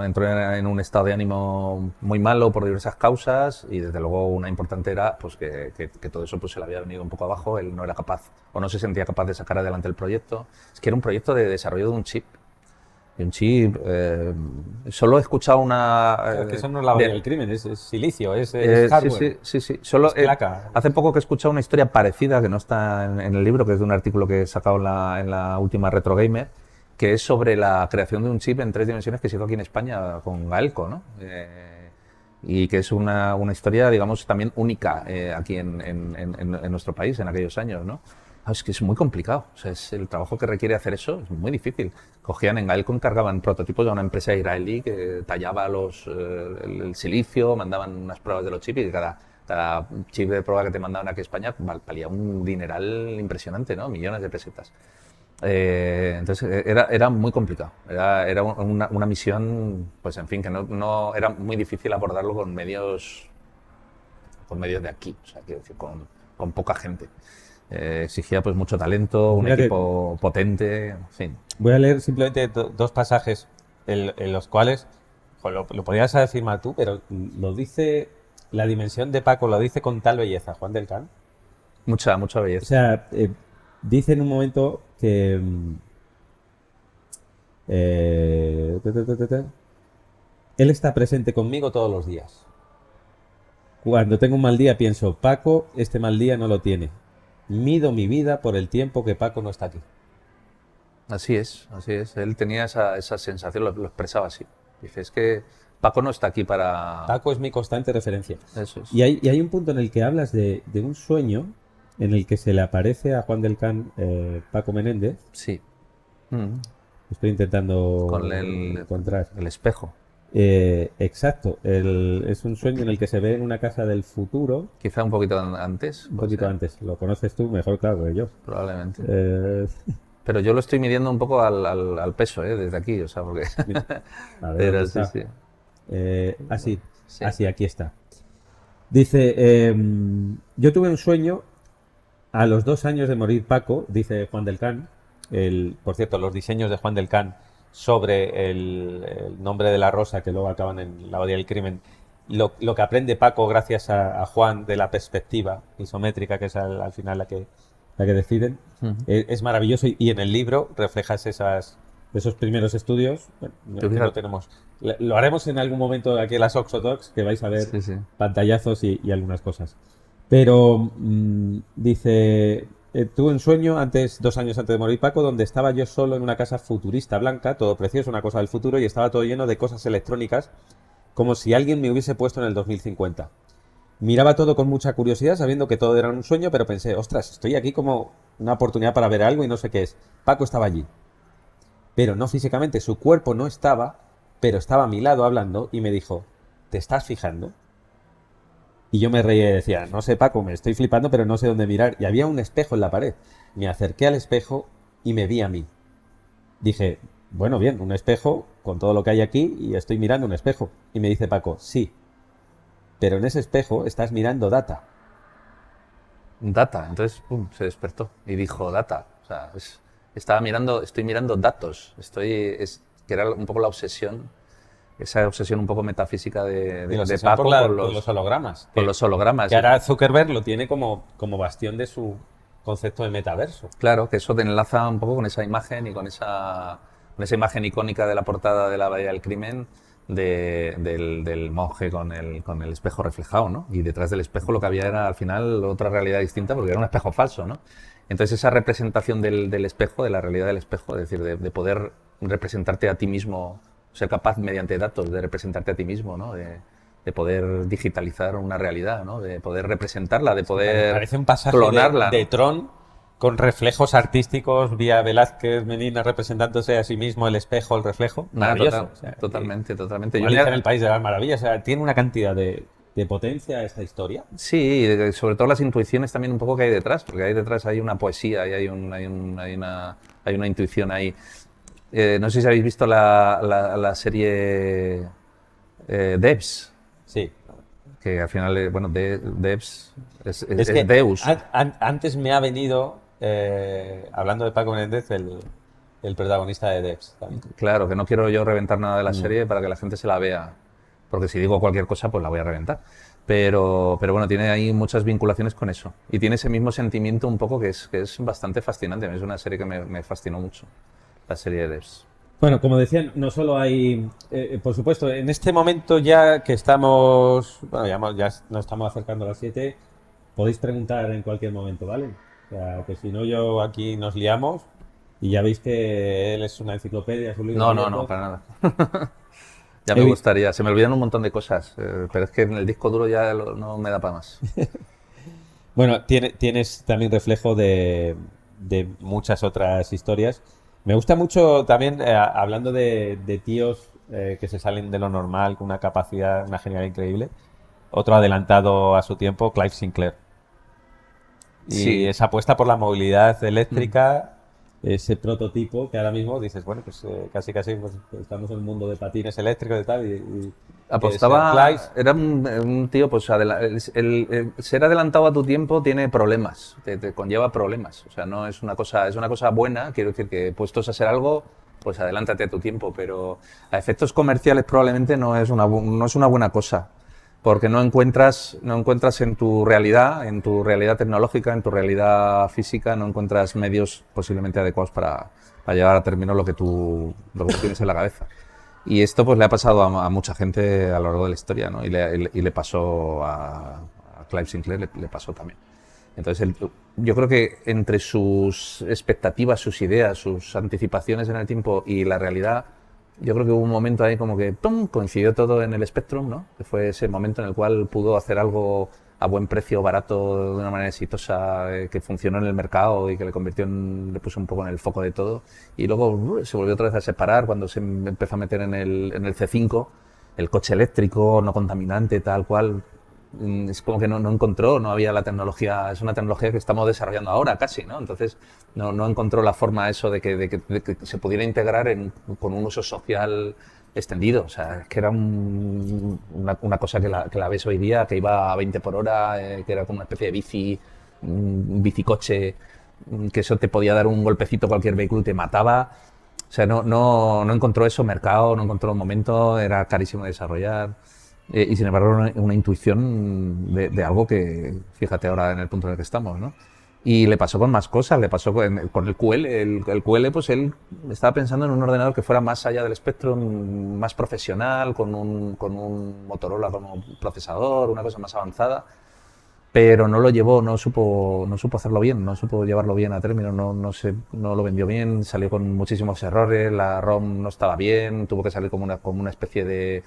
entró en un estado de ánimo muy malo por diversas causas, y desde luego una importante era pues que todo eso pues se le había venido un poco abajo. Él no era capaz o no se sentía capaz de sacar adelante el proyecto. Es que era un proyecto de desarrollo de un chip Y un chip, solo he escuchado una... Claro, que eso no es la de- del crimen, es silicio, es sí, hardware. sí. Solo, Es placa. hace poco que he escuchado una historia parecida, que no está en el libro, que es de un artículo que he sacado en la última Retro Gamer, que es sobre la creación de un chip en 3 dimensiones que se hizo aquí en España con Gaelco, ¿no? Y que es una historia, digamos, también única aquí en nuestro país en aquellos años, ¿no? Es que es muy complicado, o sea, es el trabajo que requiere hacer eso es muy difícil. Cogían en Gaelco, encargaban prototipos a una empresa israelí que tallaba el silicio, mandaban unas pruebas de los chips y cada chip de prueba que te mandaban aquí a España valía un dineral impresionante, ¿no? Millones de pesetas. Entonces era muy complicado, era una misión, pues en fin, que no era muy difícil abordarlo con medios de aquí, o sea, quiero decir, con poca gente. Exigía pues mucho talento, un Fíjate. equipo potente, en fin. Voy a leer simplemente dos pasajes en los cuales lo podrías afirmar tú, pero lo dice la dimensión de Paco, lo dice con tal belleza, Juan del Can. Mucha O belleza. sea, dice en un momento que él está presente conmigo todos los días. Cuando tengo un mal día pienso, Paco, este mal día no lo tiene. Mido mi vida por el tiempo que Paco no está aquí. Así es. Él tenía esa sensación, lo expresaba así. Dice, es que Paco no está aquí para... Paco es mi constante referencia. Eso es. Y hay un punto en el que hablas de un sueño en el que se le aparece a Juan del Can Paco Menéndez. Sí. Mm. Estoy intentando Con encontrar. el espejo. Exacto. Es un sueño en el que se ve en una casa del futuro. Quizá un poquito antes. Un poquito antes. Lo conoces tú mejor, claro, que yo. Probablemente. Eh, Pero yo lo estoy midiendo un poco al peso, desde aquí, o sea, porque... a ver, Pero ¿dónde sí, está? sí. Así. Sí. Así, aquí está. Dice, yo tuve un sueño a los 2 años de morir Paco, dice Juan del Can. Por cierto, los diseños de Juan del Can sobre el nombre de la rosa que luego acaban en la Abadía del Crimen. Lo que aprende Paco gracias a Juan de la perspectiva isométrica, que es al final la que deciden, es maravilloso y en el libro reflejas esos primeros estudios. Bueno, Yo aquí fíjate. lo tenemos. Lo haremos en algún momento aquí en las Oxo Talks, que vais a ver Sí, sí. pantallazos y algunas cosas. Pero dice, tuve un sueño 2 años antes de morir Paco, donde estaba yo solo en una casa futurista blanca, todo precioso, una cosa del futuro, y estaba todo lleno de cosas electrónicas, como si alguien me hubiese puesto en el 2050. Miraba todo con mucha curiosidad, sabiendo que todo era un sueño, pero pensé, ostras, estoy aquí como una oportunidad para ver algo y no sé qué es. Paco estaba allí. Pero no físicamente, su cuerpo no estaba, pero estaba a mi lado hablando y me dijo, ¿te estás fijando? Y yo me reía y decía, no sé Paco, me estoy flipando, pero no sé dónde mirar. Y había un espejo en la pared. Me acerqué al espejo y me vi a mí. Dije, bueno, bien, un espejo con todo lo que hay aquí y estoy mirando un espejo. Y me dice Paco, sí, pero en ese espejo estás mirando data. Data, entonces pum, se despertó y dijo data. O sea, estoy mirando datos. Que era un poco la obsesión, esa obsesión un poco metafísica de Y la de obsesión Paco por los hologramas. con los hologramas. Que ahora Zuckerberg lo tiene como bastión de su concepto de metaverso. Claro, que eso te enlaza un poco con esa imagen y con esa imagen icónica de la portada de la Bahía del Crimen del monje con el espejo reflejado, ¿no? Y detrás del espejo lo que había era al final otra realidad distinta porque era un espejo falso, ¿no? Entonces esa representación del espejo, de la realidad del espejo, es decir, de poder representarte a ti mismo, ser capaz mediante datos de representarte a ti mismo, ¿no? De poder digitalizar una realidad, ¿no? De poder representarla, de poder Parece un pasaje clonarla, de ¿no? Tron con reflejos artísticos vía Velázquez, Menina representándose a sí mismo, el espejo, el reflejo. Nada, Maravilloso. O sea, totalmente. Yo Alicia me- en el País de las Maravillas. O sea, tiene una cantidad de potencia esta historia. Sí, y sobre todo las intuiciones también un poco que hay detrás, porque ahí detrás hay una poesía y hay una intuición ahí. No sé si habéis visto la serie Devs, Sí. que al final, Devs es que Deus. antes me ha venido, hablando de Paco Menéndez, el protagonista de Devs también. Claro, que no quiero yo reventar nada de la serie para que la gente se la vea, porque si digo cualquier cosa, pues la voy a reventar. Pero bueno, tiene ahí muchas vinculaciones con eso. Y tiene ese mismo sentimiento un poco que es bastante fascinante. Es una serie que me fascinó mucho, la serie de Devs. Bueno, como decía, no solo hay, por supuesto, en este momento ya que estamos, bueno, ya nos estamos acercando a las 7, podéis preguntar en cualquier momento, ¿vale? O sea, que si no yo aquí nos liamos y ya veis que él es una enciclopedia, es un libro No, no, no, abierto. para nada. Ya me He vi- gustaría. Se me olvidan un montón de cosas, pero es que en el disco duro ya no me da para más. Bueno, tienes también reflejo de muchas otras historias. Me gusta mucho también, hablando de tíos que se salen de lo normal, con una capacidad, una genialidad increíble. Otro adelantado a su tiempo, Clive Sinclair. Y Sí. esa apuesta por la movilidad Mm. eléctrica, ese prototipo que ahora mismo dices, bueno, pues casi casi pues, estamos en el mundo de patines eléctricos y tal, y que sea Clive. Apostaba, era un tío, pues el ser adelantado a tu tiempo tiene problemas, te conlleva problemas. O sea, no es una cosa, es una cosa buena, quiero decir que puestos a hacer algo, pues adelántate a tu tiempo, pero a efectos comerciales probablemente no es una buena cosa, porque no encuentras en tu realidad tecnológica, en tu realidad física, no encuentras medios posiblemente adecuados para llevar a término lo que tú tienes en la cabeza. Y esto pues le ha pasado a mucha gente a lo largo de la historia, ¿no? Y le pasó a Clive Sinclair, le pasó también. Entonces, yo creo que entre sus expectativas, sus ideas, sus anticipaciones en el tiempo y la realidad, yo creo que hubo un momento ahí como que ¡pum!, coincidió todo en el Spectrum, ¿no? Que fue ese momento en el cual pudo hacer algo a buen precio, barato, de una manera exitosa, que funcionó en el mercado y que le puso un poco en el foco de todo. Y luego se volvió otra vez a separar cuando se empezó a meter en el C5, el coche eléctrico, no contaminante, tal cual. Es como que no encontró, no había la tecnología, es una tecnología que estamos desarrollando ahora casi, ¿no? Entonces no encontró la forma eso de que se pudiera integrar con un uso social extendido. O sea, es que era una cosa que la ves hoy día, que iba a 20 por hora, que era como una especie de bici, un bicicoche, que eso te podía dar un golpecito a cualquier vehículo y te mataba. O sea, no encontró eso mercado, no encontró momento, era carísimo de desarrollar. Y sin embargo, una intuición de algo que, fíjate ahora en el punto en el que estamos, ¿no? Y le pasó con más cosas, le pasó con el QL. El QL, pues él estaba pensando en un ordenador que fuera más allá del Spectrum, más profesional, con un Motorola como procesador, una cosa más avanzada, pero no lo llevó, no supo hacerlo bien, no supo llevarlo bien a término, no lo vendió bien, salió con muchísimos errores, la ROM no estaba bien, tuvo que salir como una especie de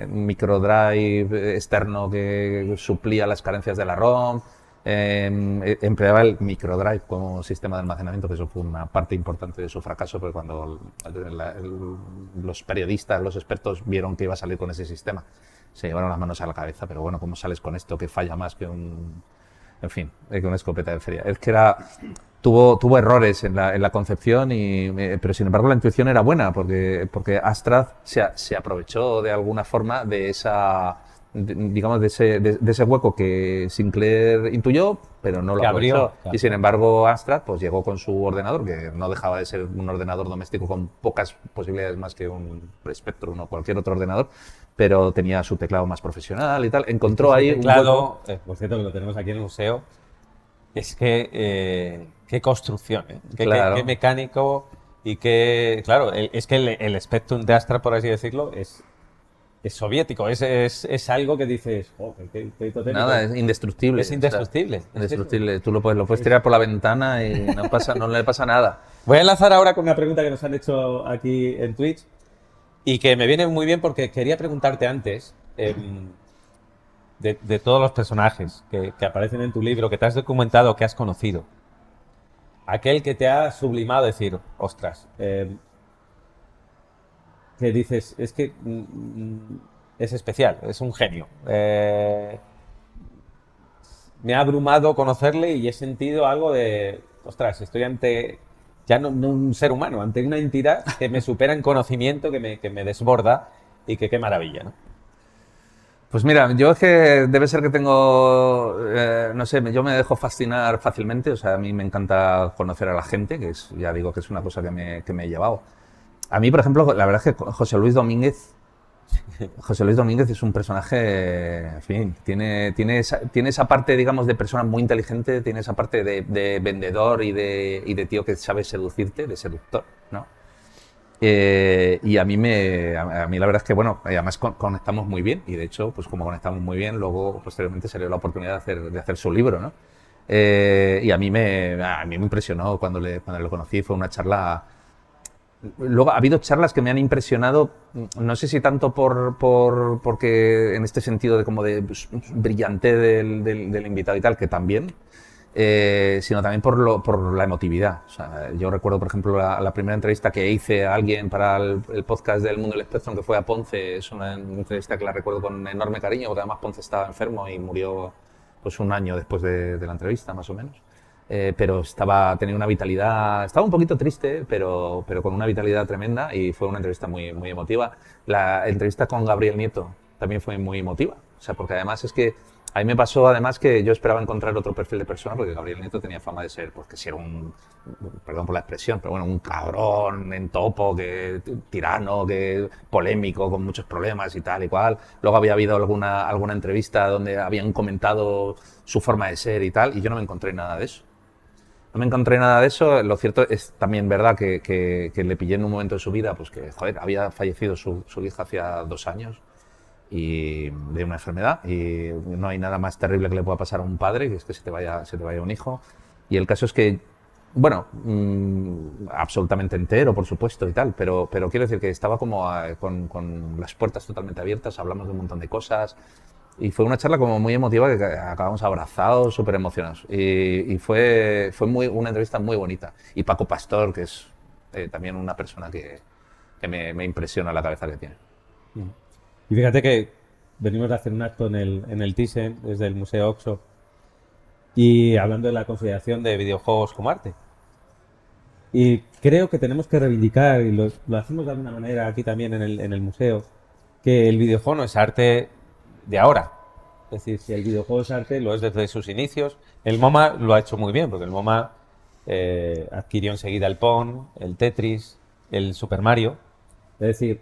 microdrive externo que suplía las carencias de la ROM. Empleaba el microdrive como sistema de almacenamiento, que eso fue una parte importante de su fracaso, porque cuando los periodistas, los expertos vieron que iba a salir con ese sistema, se llevaron las manos a la cabeza. Pero bueno, ¿cómo sales con esto que falla más que en fin, que una escopeta de feria? Es que tuvo errores en la concepción, pero sin embargo la intuición era buena, porque Astra se aprovechó de alguna forma de digamos, de ese hueco que Sinclair intuyó, pero no lo Que abrió, aprovechó. claro. Y sin embargo Astra pues llegó con su ordenador, que no dejaba de ser un ordenador doméstico con pocas posibilidades más que un Spectrum o cualquier otro ordenador, pero tenía su teclado más profesional y tal. Encontró Ese ahí un hueco. teclado, por cierto, que lo tenemos aquí en el museo, es que qué construcción, ¿eh? Qué Claro. mecánico y qué... Claro, es que el Spectrum de Astra, por así decirlo, es soviético, es algo que dices, oh, qué totémico. Nada, es indestructible. Es O sea, indestructible. Es que indestructible. Tú lo puedes tirar por la ventana y no le pasa nada. Voy a enlazar ahora con una pregunta que nos han hecho aquí en Twitch y que me viene muy bien porque quería preguntarte antes de todos los personajes que aparecen en tu libro, que te has documentado, que has conocido. Aquel que te ha sublimado, decir, ostras, que dices, es que es especial, es un genio. Me ha abrumado conocerle y he sentido algo de, ostras, estoy ante, ya no un ser humano, ante una entidad que me supera en conocimiento, que me desborda y que qué maravilla, ¿no? Pues mira, yo es que debe ser que tengo, no sé, yo me dejo fascinar fácilmente. O sea, a mí me encanta conocer a la gente, ya digo que es una cosa que me he llevado. A mí, por ejemplo, la verdad es que José Luis Domínguez José Luis Domínguez es un personaje, en fin, tiene esa parte, digamos, de persona muy inteligente, tiene esa parte de vendedor y de tío que sabe seducirte, de seductor, ¿no? Y a mí la verdad es que, bueno, además conectamos muy bien, y de hecho, pues como conectamos muy bien, luego posteriormente se le dio la oportunidad de hacer su libro, ¿no? Y a mí me impresionó cuando lo conocí, fue una charla. Luego ha habido charlas que me han impresionado, no sé si tanto porque en este sentido de como de brillante del invitado y tal, que también, sino también por la emotividad. O sea, yo recuerdo, por ejemplo, la primera entrevista que hice a alguien para el podcast del Mundo del Spectrum, que fue a Ponce. Es una entrevista que la recuerdo con enorme cariño, porque además Ponce estaba enfermo y murió pues un año después de la entrevista, más o menos. Pero tenía una vitalidad, estaba un poquito triste, pero con una vitalidad tremenda, y fue una entrevista muy, muy emotiva. La entrevista con Gabriel Nieto también fue muy emotiva, o sea, porque además es que a mí me pasó además que yo esperaba encontrar otro perfil de persona, porque Gabriel Nieto tenía fama de ser, pues que si era perdón por la expresión, pero bueno, un cabrón en topo, tirano, polémico, con muchos problemas y tal y cual. Luego había habido alguna entrevista donde habían comentado su forma de ser y tal, y yo no me encontré nada de eso. No me encontré nada de eso. Lo cierto es también verdad que le pillé en un momento de su vida, pues que, joder, había fallecido su hija hacía 2 años y de una enfermedad, y no hay nada más terrible que le pueda pasar a un padre, que es que se te vaya un hijo. Y el caso es que, bueno, absolutamente entero, por supuesto, y tal, pero quiero decir que estaba como con las puertas totalmente abiertas, hablamos de un montón de cosas. Y fue una charla como muy emotiva, que acabamos abrazados, súper emocionados. Y fue una entrevista muy bonita. Y Paco Pastor, que es también una persona que me impresiona la cabeza que tiene. Y fíjate que venimos de hacer un acto en el Thyssen, desde el Museo Oxo, y hablando de la consideración de videojuegos como arte. Y creo que tenemos que reivindicar, y lo hacemos de alguna manera aquí también en el museo, que el videojuego no es arte de ahora. Es decir, si el videojuego es arte, lo es desde sus inicios. El MoMA lo ha hecho muy bien, porque el MoMA adquirió enseguida el Pong, el Tetris, el Super Mario. Es decir,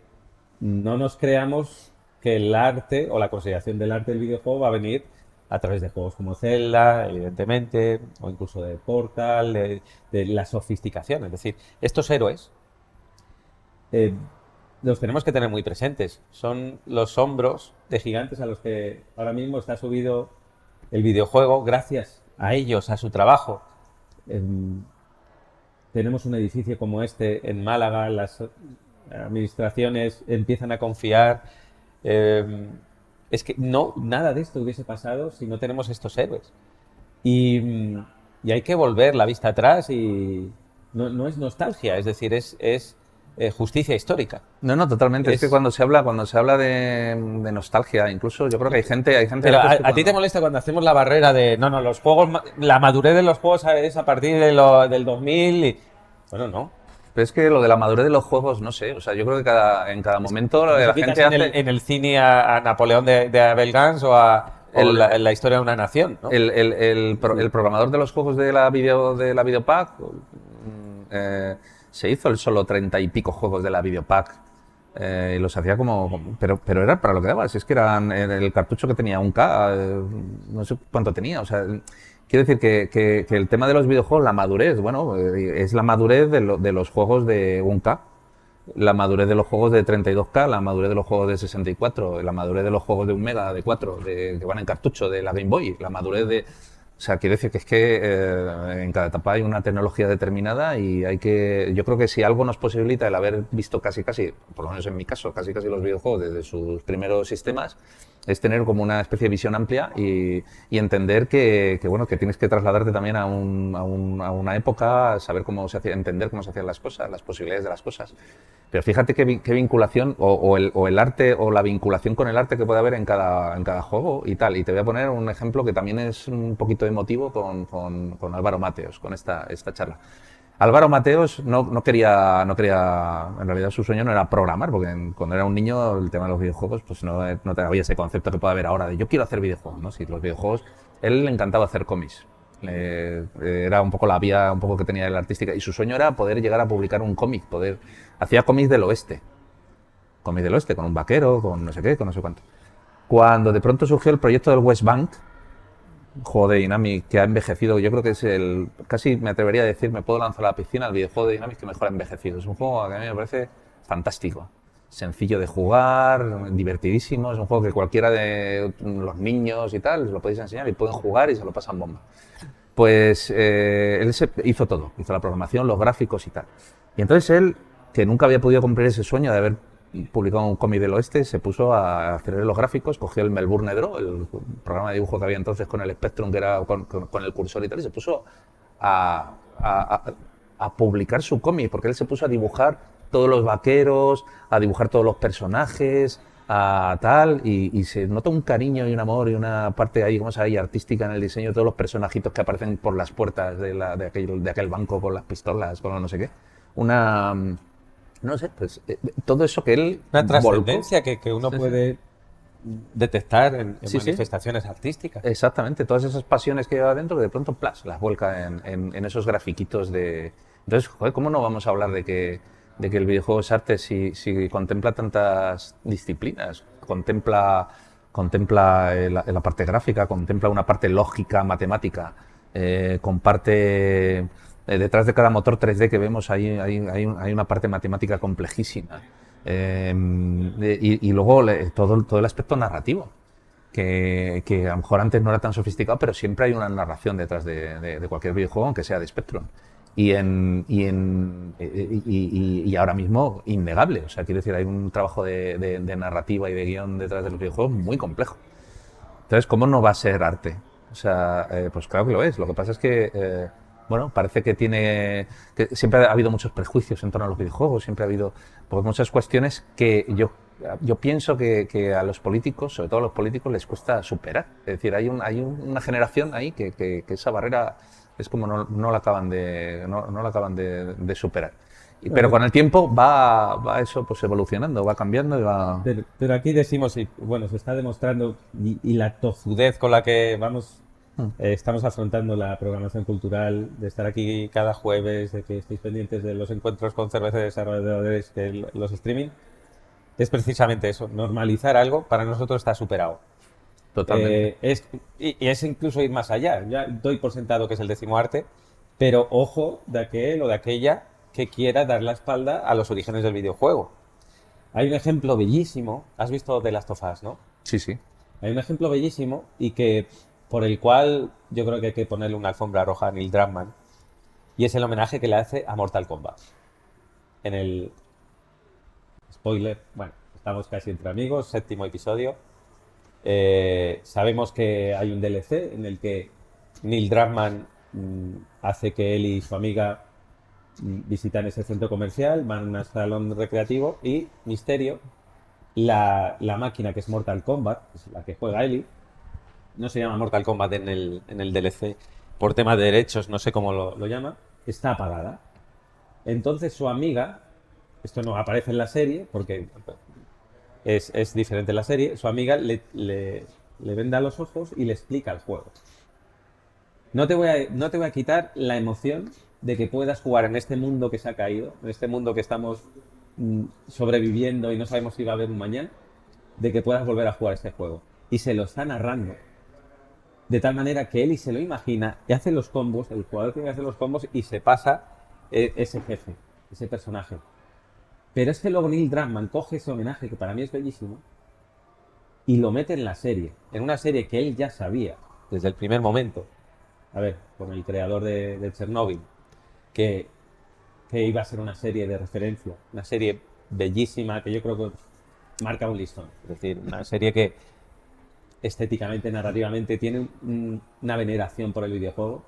no nos creamos que el arte o la consideración del arte del videojuego va a venir a través de juegos como Zelda, evidentemente, o incluso de Portal, de la sofisticación. Es decir, estos héroes eh, los tenemos que tener muy presentes. Son los hombros de gigantes a los que ahora mismo está subido el videojuego, gracias a ellos, a su trabajo. Tenemos un edificio como este en Málaga, las administraciones empiezan a confiar. Es que nada de esto hubiese pasado si no tenemos estos héroes. Y hay que volver la vista atrás, y no es nostalgia, es decir, es justicia histórica. No, totalmente. Es que cuando se habla de nostalgia, incluso yo creo que hay gente. Pero a ti te molesta cuando hacemos la barrera de no, los juegos, la madurez de los juegos es a partir del 2000. Bueno, no. Pero es que lo de la madurez de los juegos, no sé. O sea, yo creo que en cada momento la gente hace. En el cine a Napoleón de Abel Gance o la historia de una nación, ¿no? El programador de los juegos de la Videopack se hizo el solo 30 y pico juegos de la Videopack. Y los hacía pero era para lo que daba. Si es que eran el cartucho que tenía 1K, no sé cuánto tenía. O sea, quiero decir que el tema de los videojuegos, la madurez, bueno, es la madurez de los juegos de 1K, la madurez de los juegos de 32K, la madurez de los juegos de 64, la madurez de los juegos de 1 mega, de 4, que van en cartucho de la Game Boy, la madurez de... O sea, quiero decir que es que en cada etapa hay una tecnología determinada, y yo creo que si algo nos posibilita el haber visto casi, por lo menos en mi caso, casi los videojuegos desde sus primeros sistemas, es tener como una especie de visión amplia y entender que tienes que trasladarte también a una época, saber cómo se hacía, entender cómo se hacían las cosas, las posibilidades de las cosas. Pero fíjate qué vinculación, o el arte, o la vinculación con el arte que puede haber en cada juego y tal. Y te voy a poner un ejemplo que también es un poquito emotivo con Álvaro Mateos, con esta charla. Álvaro Mateos no quería, en realidad su sueño no era programar, porque cuando era un niño el tema de los videojuegos pues no había ese concepto que puede haber ahora de yo quiero hacer videojuegos, ¿no? Si los videojuegos, él le encantaba hacer cómics. Era un poco la vía que tenía la artística, y su sueño era poder llegar a publicar un cómic, hacía cómics del oeste. cómic del oeste, con un vaquero, con no sé qué, con no sé cuánto. Cuando de pronto surgió el proyecto del West Bank, un juego de Dynamic que ha envejecido, yo creo que es casi me atrevería a decir, me puedo lanzar a la piscina, el videojuego de Dynamic que mejor ha envejecido. Es un juego que a mí me parece fantástico, sencillo de jugar, divertidísimo, es un juego que cualquiera de los niños y tal, lo podéis enseñar y pueden jugar y se lo pasan bomba. Pues él hizo todo, hizo la programación, los gráficos y tal. Y entonces él, que nunca había podido cumplir ese sueño de haber publicado un cómic del oeste, se puso a hacer los gráficos, cogió el Melbourne Draw, el programa de dibujo que había entonces con el Spectrum, que era con el cursor y tal, y se puso a publicar su cómic, porque él se puso a dibujar todos los vaqueros, a dibujar todos los personajes, a tal, y se nota un cariño y un amor y una parte ahí, ¿cómo se llama?, artística en el diseño de todos los personajitos que aparecen por las puertas de aquel banco con las pistolas, con no sé qué. No sé, pues todo eso que él Una volcó. trascendencia que uno Sí, sí. puede detectar en Sí, sí. manifestaciones artísticas. Exactamente, todas esas pasiones que lleva dentro que de pronto plas, las vuelca en esos grafiquitos de... Entonces, joder, ¿cómo no vamos a hablar de que el videojuego es arte si contempla tantas disciplinas? Contempla la parte gráfica, contempla una parte lógica, matemática, comparte... detrás de cada motor 3D que vemos hay una parte matemática complejísima. Y luego todo el aspecto narrativo. Que a lo mejor antes no era tan sofisticado, pero siempre hay una narración detrás de cualquier videojuego, aunque sea de Spectrum. Y ahora mismo innegable. O sea, quiero decir, hay un trabajo de narrativa y de guión detrás de los videojuegos muy complejo. Entonces, ¿cómo no va a ser arte? O sea, pues claro que lo es. Lo que pasa es que, bueno, parece que siempre ha habido muchos prejuicios en torno a los videojuegos, siempre ha habido pues, muchas cuestiones que yo pienso que a los políticos, sobre todo a los políticos, les cuesta superar. Es decir, hay una generación ahí que esa barrera es como no la acaban de superar. Pero con el tiempo va eso pues evolucionando, va cambiando y va... Pero aquí decimos, y bueno, se está demostrando, y la tozudez con la que estamos afrontando la programación cultural, de estar aquí cada jueves, de que estéis pendientes de los encuentros con cerveza de desarrolladores, los streaming, es precisamente eso, normalizar algo para nosotros está superado. Totalmente. Y es incluso ir más allá. Ya doy por sentado que es el décimo arte, pero ojo de aquel o de aquella que quiera dar la espalda a los orígenes del videojuego. Hay un ejemplo bellísimo, has visto The Last of Us, ¿no? Sí, sí. Hay un ejemplo bellísimo y que por el cual yo creo que hay que ponerle una alfombra roja a Neil Druckmann, y es el homenaje que le hace a Mortal Kombat. En el spoiler, bueno, estamos casi entre amigos, séptimo episodio. Sabemos que hay un DLC en el que Neil Druckmann hace que él y su amiga visitan ese centro comercial, van a un salón recreativo y Misterio, la máquina que es Mortal Kombat, que es la que juega Ellie, no se llama Mortal Kombat en el DLC por tema de derechos, no sé cómo lo llama, está apagada. Entonces su amiga, esto no aparece en la serie porque es diferente en la serie, su amiga le venda los ojos y le explica el juego. No te voy a quitar la emoción de que puedas jugar en este mundo que se ha caído, en este mundo que estamos sobreviviendo y no sabemos si va a haber un mañana, de que puedas volver a jugar este juego. Y se lo está narrando. De tal manera que Eli se lo imagina y hace los combos, el jugador tiene que hacer los combos y se pasa ese jefe, ese personaje. Pero es que luego Neil Druckmann coge ese homenaje, que para mí es bellísimo, y lo mete en la serie. En una serie que él ya sabía desde el primer momento. A ver, con el creador de Chernobyl, que iba a ser una serie de referencia, una serie bellísima que yo creo que marca un listón. Es decir, una serie que estéticamente, narrativamente, tiene una veneración por el videojuego.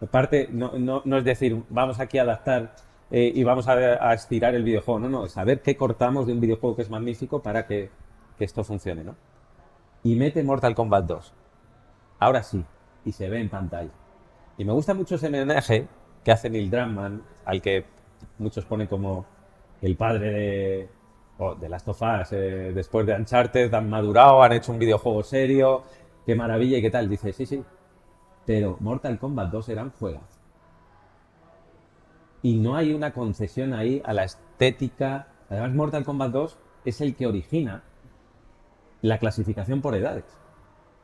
Aparte, no es decir, vamos aquí a adaptar y vamos a estirar el videojuego. No, es saber qué cortamos de un videojuego que es magnífico para que esto funcione, ¿no? Y mete Mortal Kombat 2. Ahora sí, y se ve en pantalla. Y me gusta mucho ese homenaje que hace Neil Druckmann, al que muchos ponen como el padre de Last of Us, después de Uncharted, han madurado, han hecho un videojuego serio, qué maravilla y qué tal. Dice, sí, pero Mortal Kombat 2 era un juego. Y no hay una concesión ahí a la estética. Además, Mortal Kombat 2 es el que origina la clasificación por edades.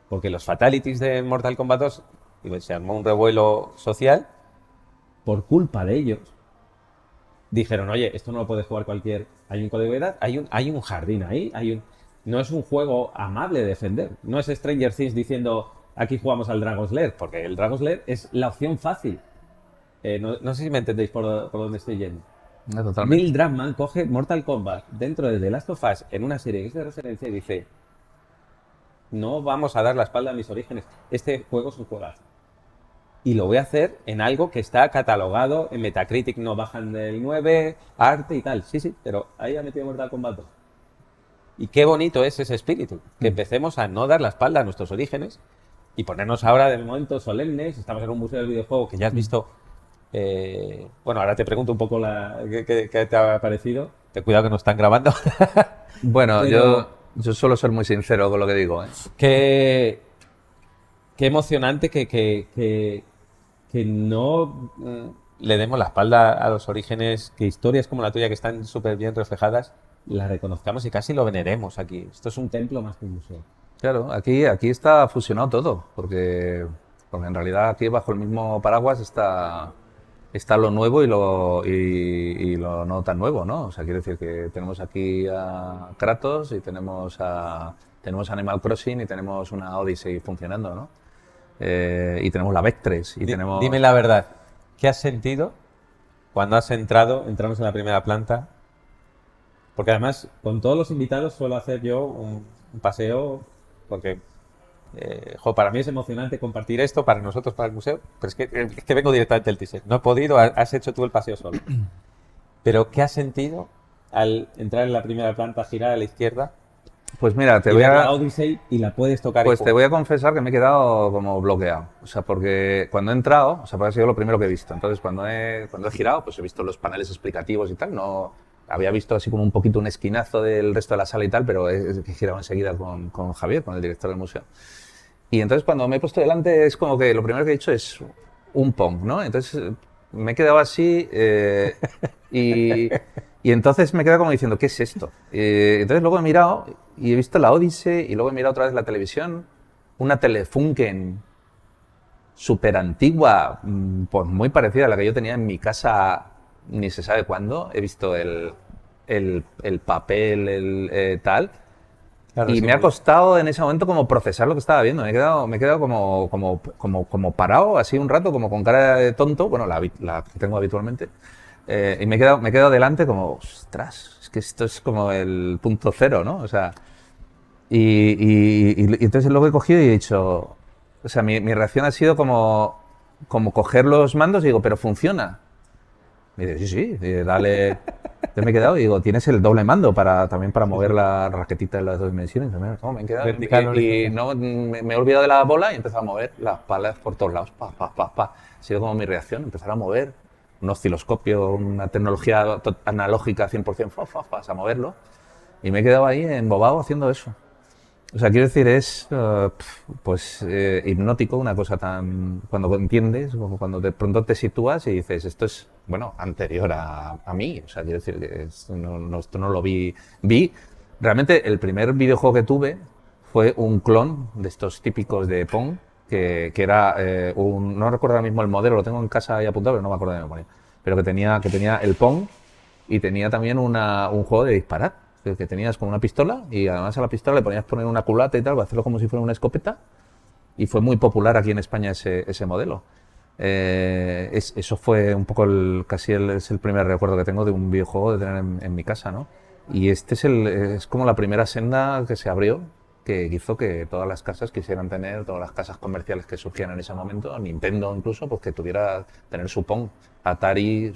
Porque los fatalities de Mortal Kombat 2 se armó un revuelo social por culpa de ellos. Dijeron, oye, esto no lo puede jugar cualquier... Hay un código de edad, hay un jardín ahí, no es un juego amable de defender. No es Stranger Things diciendo, aquí jugamos al Dragon's Lair, porque el Dragon's Lair es la opción fácil. No sé si me entendéis por dónde estoy yendo. No, totalmente. Neil Druckmann coge Mortal Kombat dentro de The Last of Us en una serie que es de referencia y dice, no vamos a dar la espalda a mis orígenes. Este juego es un juegazo. Y lo voy a hacer en algo que está catalogado en Metacritic, no bajan del 9, arte y tal. Sí, pero ahí ha metido Mortal Kombat 2. Y qué bonito es ese espíritu, que empecemos a no dar la espalda a nuestros orígenes y ponernos ahora de momento solemnes. Estamos en un museo del videojuego que ya has visto. Bueno, ahora te pregunto un poco qué te ha parecido. Ten cuidado que nos están grabando. Bueno, Pero- yo suelo ser muy sincero con lo que digo, ¿eh? Qué emocionante que no le demos la espalda a los orígenes, que historias como la tuya, que están súper bien reflejadas, las reconozcamos y casi lo veneremos aquí. Esto es un templo más que un museo. Claro, aquí está fusionado todo, porque en realidad aquí bajo el mismo paraguas está lo nuevo y lo no tan nuevo, ¿no? O sea, quiero decir que tenemos aquí a Kratos y tenemos Animal Crossing y tenemos una Odyssey funcionando, ¿no? Y tenemos la Vectres y tenemos... Dime la verdad, ¿qué has sentido cuando entramos en la primera planta? Porque además, con todos los invitados suelo hacer yo un paseo, porque para mí es emocionante compartir esto para nosotros, para el museo, pero es que vengo directamente del teaser. No he podido, has hecho tú el paseo solo. Pero ¿qué has sentido al entrar en la primera planta, girar a la izquierda Pues mira, y ver la Odyssey y la puedes tocar? Pues te voy a confesar que me he quedado como bloqueado. O sea, porque cuando he entrado, o sea, porque ha sido lo primero que he visto. Entonces, cuando he girado, pues he visto los paneles explicativos y tal. No había visto así como un poquito un esquinazo del resto de la sala y tal, pero he girado enseguida con Javier, con el director del museo. Y entonces cuando me he puesto delante es como que lo primero que he dicho es un Pong, ¿no? Entonces me he quedado así y entonces me he quedado como diciendo, ¿qué es esto? Entonces luego he mirado y he visto la Odyssey y luego he mirado otra vez la televisión, una Telefunken súper antigua, pues muy parecida a la que yo tenía en mi casa ni se sabe cuándo. He visto el papel, tal. Claro, Y sí, me ha costado en ese momento como procesar lo que estaba viendo. Me he quedado como parado, así un rato, como con cara de tonto, bueno, la que tengo habitualmente. Y me he quedado delante como, ostras, es que esto es como el punto cero, ¿no? O sea, y entonces luego he cogido y he dicho, o sea, mi reacción ha sido como coger los mandos y digo, pero funciona. Y dice, sí, dale. Entonces me he quedado y digo, tienes el doble mando también para mover la raquetita de las dos dimensiones. No, me he quedado Vertical, y no, me he olvidado de la bola y he empezado a mover las palas por todos lados. Pa, pa, pa, pa. Ha sido como mi reacción, empezar a mover un osciloscopio, una tecnología analógica 100%, a moverlo. Y me he quedado ahí embobado haciendo eso. O sea, quiero decir, es hipnótico, una cosa tan... Cuando entiendes, como cuando de pronto te sitúas y dices, esto es, bueno, anterior a mí. O sea, quiero decir que esto no lo vi. Realmente, el primer videojuego que tuve fue un clon de estos típicos de Pong, que era no recuerdo ahora mismo el modelo, lo tengo en casa ahí apuntado, pero no me acuerdo de memoria. Pero que tenía el Pong y tenía también un juego de disparar. Que tenías con una pistola y además a la pistola le ponías poner una culata y tal, para hacerlo como si fuera una escopeta, y fue muy popular aquí en España ese modelo. Eso fue un poco es el primer recuerdo que tengo de un videojuego de tener en mi casa, ¿no? Y este es como la primera senda que se abrió, que hizo que todas las casas quisieran tener, todas las casas comerciales que surgían en ese momento, Nintendo incluso, pues que tener su Pong, Atari,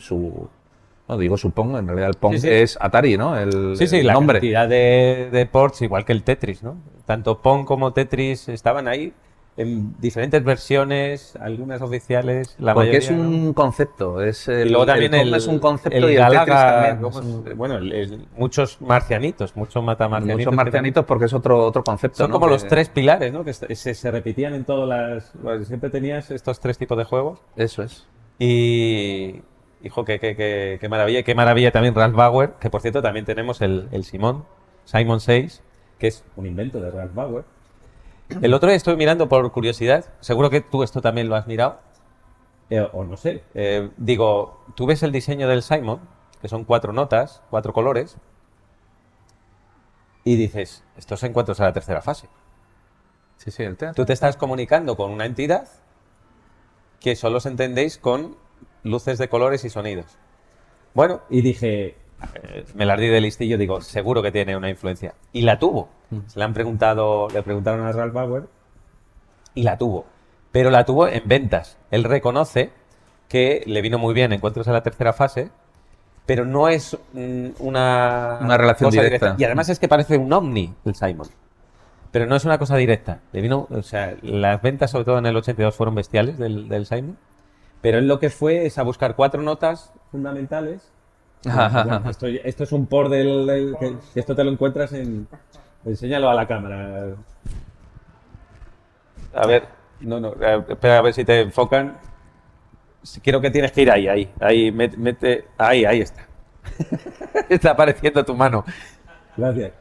no, digo supongo, en realidad el Pong es Atari, ¿no? El la nombre. cantidad de ports, igual que el Tetris, ¿no? Tanto Pong como Tetris estaban ahí en diferentes versiones, algunas oficiales, la Porque mayoría, es un ¿no? concepto, Y luego también Pong es un concepto y el Galaga, Tetris también. bueno, muchos marcianitos, muchos matamarcianitos. Muchos marcianitos porque es otro concepto, son ¿no? como los tres pilares, ¿no? Que se repetían en todas las... Siempre tenías estos tres tipos de juegos. Eso es. Y... Hijo, qué maravilla. Y qué maravilla también Ralph Bauer, que por cierto también tenemos el Simón, Simon 6, que es un invento de Ralph Bauer. El otro día estoy mirando por curiosidad, seguro que tú esto también lo has mirado, o no sé. Digo, tú ves el diseño del Simon, que son 4 notas, 4 colores, y dices, estos encuentros a la tercera fase. Sí, sí, el teatro. Tú te estás comunicando con una entidad que solo os entendéis con luces de colores y sonidos. Bueno, y dije, me la di de listillo, digo, seguro que tiene una influencia. Y la tuvo. Se le preguntaron a Ralph Bauer y la tuvo. Pero la tuvo en ventas. Él reconoce que le vino muy bien encuentros a la tercera fase, pero no es una relación cosa directa. Y además es que parece un ovni el Simon. Pero no es una cosa directa. Le vino, o sea, las ventas, sobre todo en el 82, fueron bestiales del Simon. Pero él lo que fue es a buscar 4 notas fundamentales. Bueno, esto es un por que esto te lo encuentras en... Enséñalo a la cámara. A ver, espera a ver si te enfocan. Quiero que tienes que ir ahí, mete, ahí está. Está apareciendo tu mano. Gracias.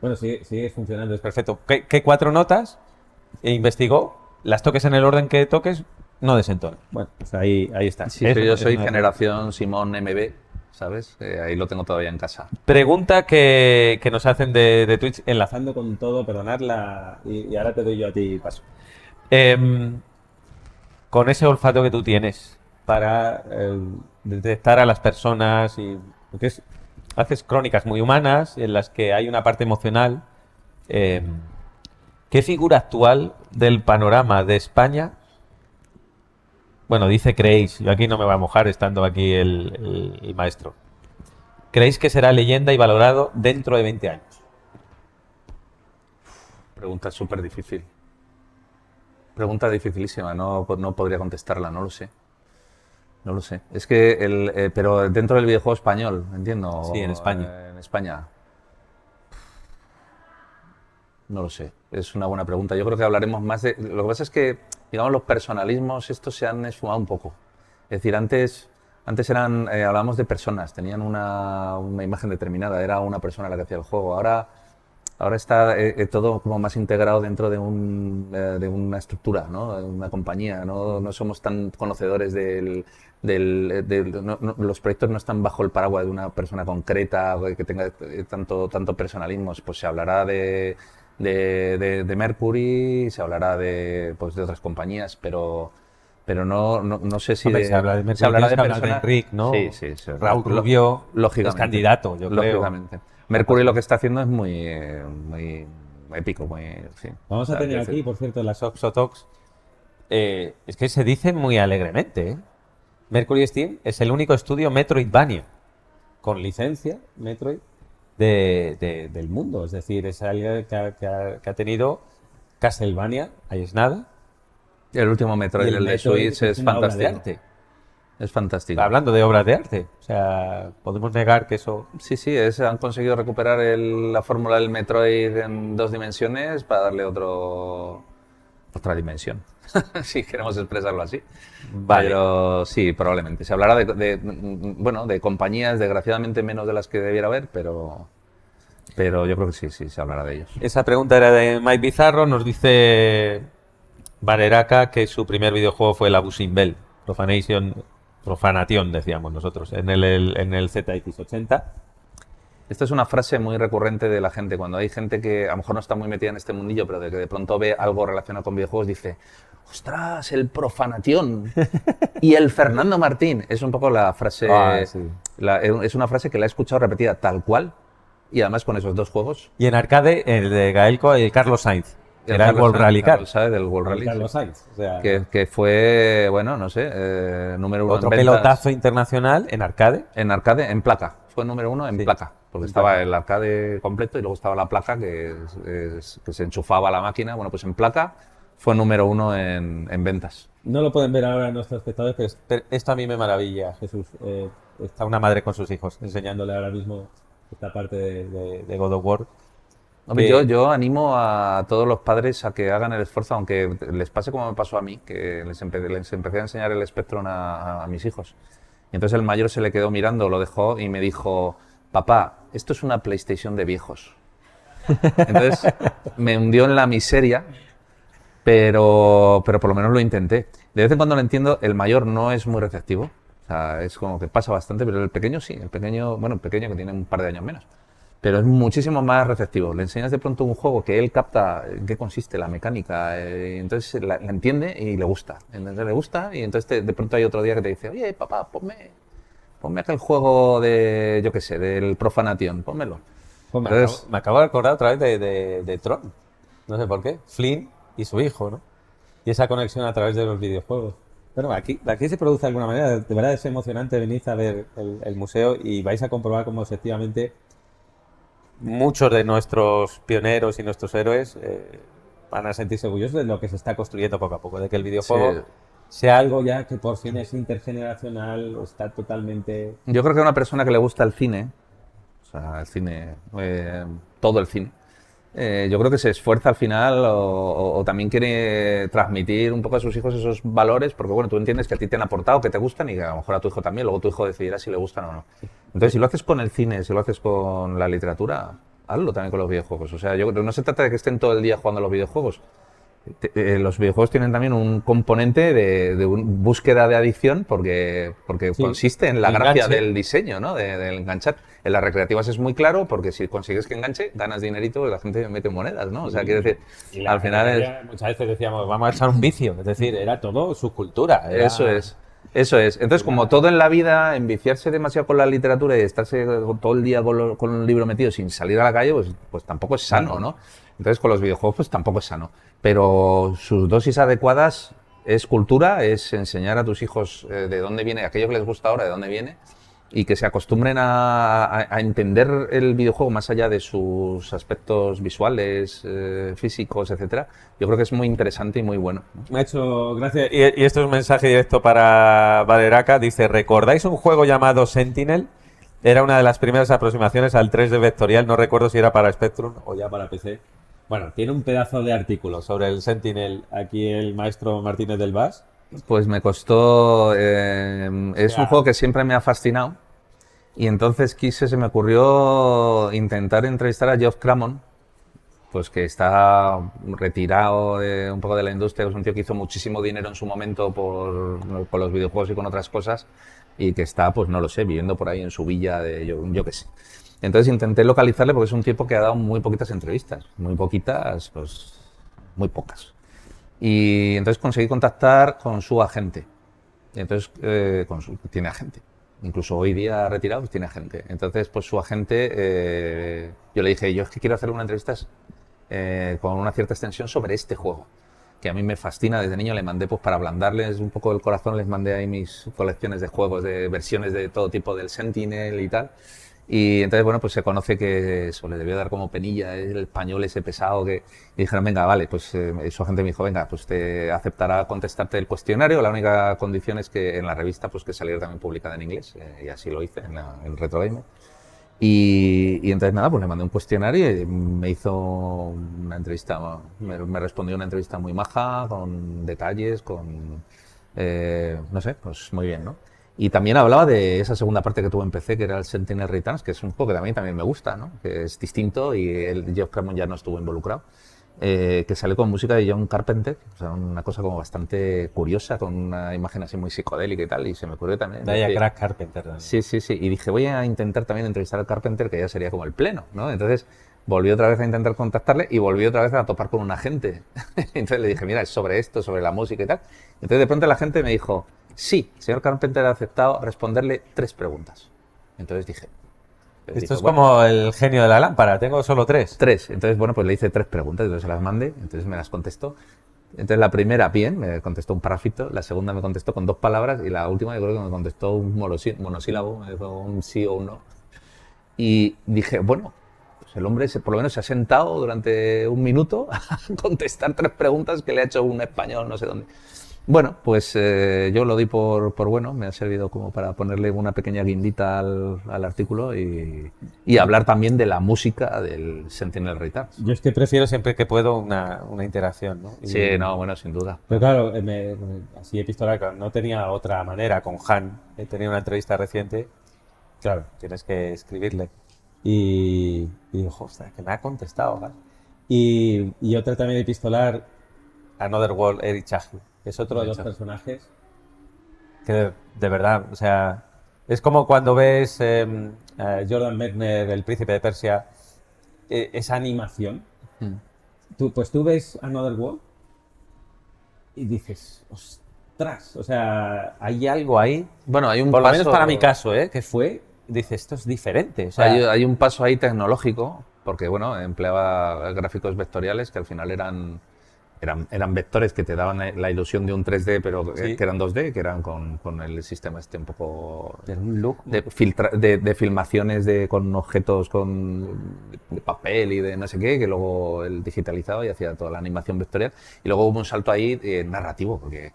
Bueno, sigue funcionando, es perfecto. ¿Qué 4 notas? Investigó, las toques en el orden que toques, no desentonan. Bueno, pues ahí está. Sí, yo soy generación Simón MB, ¿sabes? Ahí lo tengo todavía en casa. Pregunta que nos hacen de Twitch, enlazando con todo, perdonadla, y ahora te doy yo a ti paso. Con ese olfato que tú tienes para detectar a las personas, porque haces crónicas muy humanas en las que hay una parte emocional. ¿Qué figura actual del panorama de España? Bueno, creéis, yo aquí no me voy a mojar estando aquí el maestro. ¿Creéis que será leyenda y valorado dentro de 20 años? Pregunta súper difícil. Pregunta dificilísima, no podría contestarla, no lo sé. No lo sé. Es que, pero dentro del videojuego español, entiendo. Sí, en España. En España. No lo sé. Es una buena pregunta. Yo creo que hablaremos más de... Lo que pasa es que, digamos, los personalismos estos se han esfumado un poco. Es decir, antes eran, hablábamos de personas, tenían una imagen determinada, era una persona la que hacía el juego. Ahora está todo como más integrado dentro de una estructura, ¿no? De una compañía. No somos tan conocedores los proyectos no están bajo el paraguas de una persona concreta que tenga tanto personalismo. Pues se hablará de Mercury, se hablará de otras compañías, pero no sé si se habla de Mercury, se hablará de personas, personas. Enric, ¿no? Sí. Raúl Rubio lógicamente, es candidato, yo creo. Lógicamente. Mercury lo que está haciendo es muy épico, sí. Vamos a tener aquí, por cierto, las Oxotox. Es que se dice muy alegremente, ¿eh? Mercury Steam es el único estudio Metroidvania con licencia Metroid del mundo. Es decir, es alguien que ha tenido Castlevania, ahí es nada. El último Metroid, el de Switch, es fantástico. Es fantástico. Hablando de obras de arte, o sea, podemos negar que eso... Sí, han conseguido recuperar la fórmula del Metroid en 2 dimensiones para darle otra dimensión, si queremos expresarlo así. Vale. Pero sí, probablemente. Se hablará de compañías, desgraciadamente menos de las que debiera haber, pero yo creo que sí, se hablará de ellos. Esa pregunta era de Mike Bizarro, nos dice Valeraca que su primer videojuego fue el Abusing Bell, Profanation, decíamos nosotros, en el ZX80. Esta es una frase muy recurrente de la gente. Cuando hay gente que a lo mejor no está muy metida en este mundillo, pero de pronto ve algo relacionado con videojuegos, dice: ¡ostras, el Profanation! Y el Fernando Martín. Es un poco la frase... Sí. Es una frase que la he escuchado repetida tal cual, y además con esos 2 juegos. Y en arcade, el de Gaelco y Carlos Sainz. Era el World Rally Car. Del World Rally. Carlos Sainz. O sea, que fue, bueno, no sé, número 1 otro en ventas. pelotazo internacional en arcade. En arcade, en placa. Fue número 1 en placa. Porque estaba placa. el arcade completo y luego estaba la placa que se enchufaba a la máquina. Bueno, pues en placa fue número 1 en ventas. No lo pueden ver ahora nuestros espectadores, pero esto a mí me maravilla, Jesús. Está una madre con sus hijos enseñándole ahora mismo esta parte de God of War. Hombre, yo animo a todos los padres a que hagan el esfuerzo, aunque les pase como me pasó a mí, que les empecé a enseñar el Spectrum a mis hijos. Y entonces el mayor se le quedó mirando, lo dejó y me dijo: papá, esto es una PlayStation de viejos. Entonces me hundió en la miseria, pero por lo menos lo intenté. De vez en cuando lo entiendo, el mayor no es muy receptivo, o sea, es como que pasa bastante, pero el pequeño sí, el pequeño que tiene un par de años menos, pero es muchísimo más receptivo. Le enseñas de pronto un juego que él capta en qué consiste la mecánica, entonces la entiende y le gusta. Entonces le gusta y entonces de pronto hay otro día que te dice, oye, papá, ponme aquel juego de, yo qué sé, del Profanation, pónmelo. Pues Entonces, me acabo de acordar otra vez de Tron. No sé por qué. Flynn y su hijo, ¿no? Y esa conexión a través de los videojuegos. Pero aquí se produce de alguna manera. De verdad es emocionante venir a ver el museo y vais a comprobar cómo efectivamente muchos de nuestros pioneros y nuestros héroes van a sentirse orgullosos de lo que se está construyendo poco a poco, de que el videojuego sí. sea algo ya que por fin es intergeneracional, está totalmente... Yo creo que a una persona que le gusta el cine, o sea, el cine, todo el cine, yo creo que se esfuerza al final o también quiere transmitir un poco a sus hijos esos valores, porque bueno, tú entiendes que a ti te han aportado, que te gustan y que a lo mejor a tu hijo también, luego tu hijo decidirá si le gustan o no. Entonces, si lo haces con el cine, si lo haces con la literatura, hazlo también con los videojuegos. O sea, yo creo que no se trata de que estén todo el día jugando a los videojuegos. Los videojuegos tienen también un componente de búsqueda de adicción porque Sí, consiste en la enganche. gracia del diseño, ¿no? Del enganchar. En las recreativas es muy claro porque si consigues que enganche, ganas dinerito y la gente mete monedas, ¿no? O sea, quiero decir, Y al final es... muchas veces decíamos, vamos a echar un vicio. Es decir, era todo su cultura. Eso es. Eso es. Entonces, como todo en la vida, enviciarse demasiado con la literatura y estarse todo el día con un libro metido sin salir a la calle, pues tampoco es sano, ¿no? Entonces, con los videojuegos, pues tampoco es sano. Pero sus dosis adecuadas es cultura, es enseñar a tus hijos de dónde viene, aquello que les gusta ahora, de dónde viene, y que se acostumbren a entender el videojuego más allá de sus aspectos visuales, físicos, etcétera. Yo creo que es muy interesante y muy bueno, ¿no? Me ha hecho gracia. Y esto es un mensaje directo para Valeraca. Dice, ¿recordáis un juego llamado Sentinel? Era una de las primeras aproximaciones al 3D vectorial. No recuerdo si era para Spectrum o ya para PC. Bueno, tiene un pedazo de artículo sobre el Sentinel aquí el maestro Martínez del Vaz. Pues me costó. Es un juego que siempre me ha fascinado. Y entonces se me ocurrió intentar entrevistar a Geoff Crammond, pues que está retirado un poco de la industria, es un tío que hizo muchísimo dinero en su momento por los videojuegos y con otras cosas, y que está, pues no lo sé, viviendo por ahí en su villa de yo qué sé. Entonces intenté localizarle porque es un tipo que ha dado muy poquitas entrevistas, muy poquitas, pues muy pocas. Y entonces conseguí contactar con su agente. Y entonces tiene agente. Incluso hoy día retirado, pues tiene agente. Entonces, pues su agente, yo le dije, yo es que quiero hacer una entrevista con una cierta extensión sobre este juego, que a mí me fascina desde niño. Le mandé, pues para ablandarles un poco el corazón, les mandé ahí mis colecciones de juegos, de versiones de todo tipo del Sentinel y tal. Y entonces, bueno, pues se conoce que eso le debió dar como penilla, el español ese pesado que... Y dijeron, venga, vale, pues su agente me dijo, venga, pues te aceptará contestarte el cuestionario. La única condición es que en la revista, pues que saliera también publicada en inglés. Y así lo hice en Retro Gamer. Y entonces nada, pues le mandé un cuestionario y me hizo una entrevista, me respondió una entrevista muy maja, con detalles, no sé, pues muy bien, ¿no? Y también hablaba de esa segunda parte que tuvo en PC, que era el Sentinel Returns, que es un juego que a mí también me gusta, ¿no? Que es distinto y el Geoff Crammond ya no estuvo involucrado. Que sale con música de John Carpenter, o sea, una cosa como bastante curiosa, con una imagen así muy psicodélica y tal, y se me ocurrió también... Vaya crack Carpenter. ¿No? Sí, sí, sí, y dije, voy a intentar también entrevistar al Carpenter, que ya sería como el pleno, ¿no? Entonces volví otra vez a intentar contactarle y volví otra vez a topar con un agente. Entonces le dije, mira, es sobre esto, sobre la música y tal. Entonces de pronto la gente me dijo, sí, el señor Carpenter ha aceptado responderle 3 preguntas. Entonces dije... Esto es como el genio de la lámpara, tengo solo 3. 3. Entonces, bueno, pues le hice 3 preguntas, entonces se las mandé, entonces me las contestó. Entonces la primera, bien, me contestó un parrafito, la segunda me contestó con 2 palabras y la última yo creo que me contestó un monosílabo, me dijo un sí o un no. Y dije, bueno, pues el hombre por lo menos se ha sentado durante un minuto a contestar 3 preguntas que le ha hecho un español no sé dónde. Bueno, pues yo lo di por bueno, me ha servido como para ponerle una pequeña guindita al artículo y hablar también de la música del Sentinel Returns. Yo es que prefiero siempre que puedo una interacción, ¿no? Sí, no, bueno, sin duda. Pero claro, así epistolar, claro, no tenía otra manera con Han. He tenido una entrevista reciente. Claro, tienes que escribirle. Y digo, ostras, que me ha contestado, ¿vale? Y otra también epistolar, Another World, Eric Chahi, que es otro de los personajes que de verdad, o sea, es como cuando ves a Jordan Mechner, El Príncipe de Persia, esa animación. Tú ves Another World y dices, ostras, o sea, hay algo ahí. Bueno, hay un Por lo paso, menos para mi caso, que fue, dices, esto es diferente. O sea, hay un paso ahí tecnológico, porque bueno, empleaba gráficos vectoriales que al final eran vectores que te daban la ilusión de un 3D, pero Sí. que eran 2D, que eran con el sistema este un poco era un look. de filmaciones con objetos de papel y de no sé qué, que luego él digitalizaba y hacía toda la animación vectorial. Y luego hubo un salto ahí narrativo, porque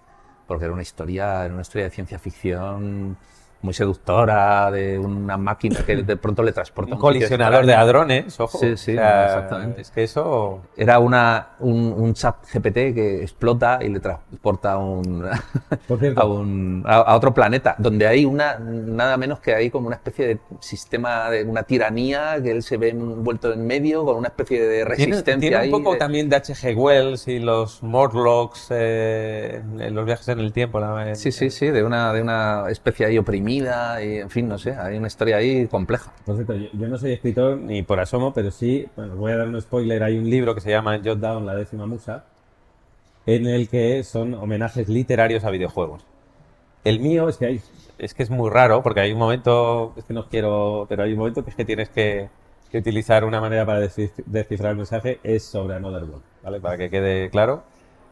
era una historia de ciencia ficción muy seductora, de una máquina que de pronto le transporta Un a un sitio colisionador de extraño. hadrones, ojo. Sí, sí, O sea, exactamente. es que eso. Era un chat GPT que explota y le transporta Por cierto, a otro planeta, donde hay nada menos que hay como una especie de sistema, de una tiranía, que él se ve envuelto en medio, con una especie de resistencia tiene un ahí. poco también de H.G. Wells y los Morlocks en los viajes en el tiempo. Sí, sí, sí, de una especie ahí oprimida, y en fin, no sé, hay una historia ahí compleja. Por cierto, yo no soy escritor ni por asomo, pero sí, bueno, os voy a dar un spoiler. Hay un libro que se llama Jot Down, la décima musa, en el que son homenajes literarios a videojuegos. El mío es que es muy raro, porque hay un momento, es que no quiero, pero hay un momento que es que tienes que utilizar una manera para descifrar el mensaje, es sobre Another World, ¿vale? Para que quede claro,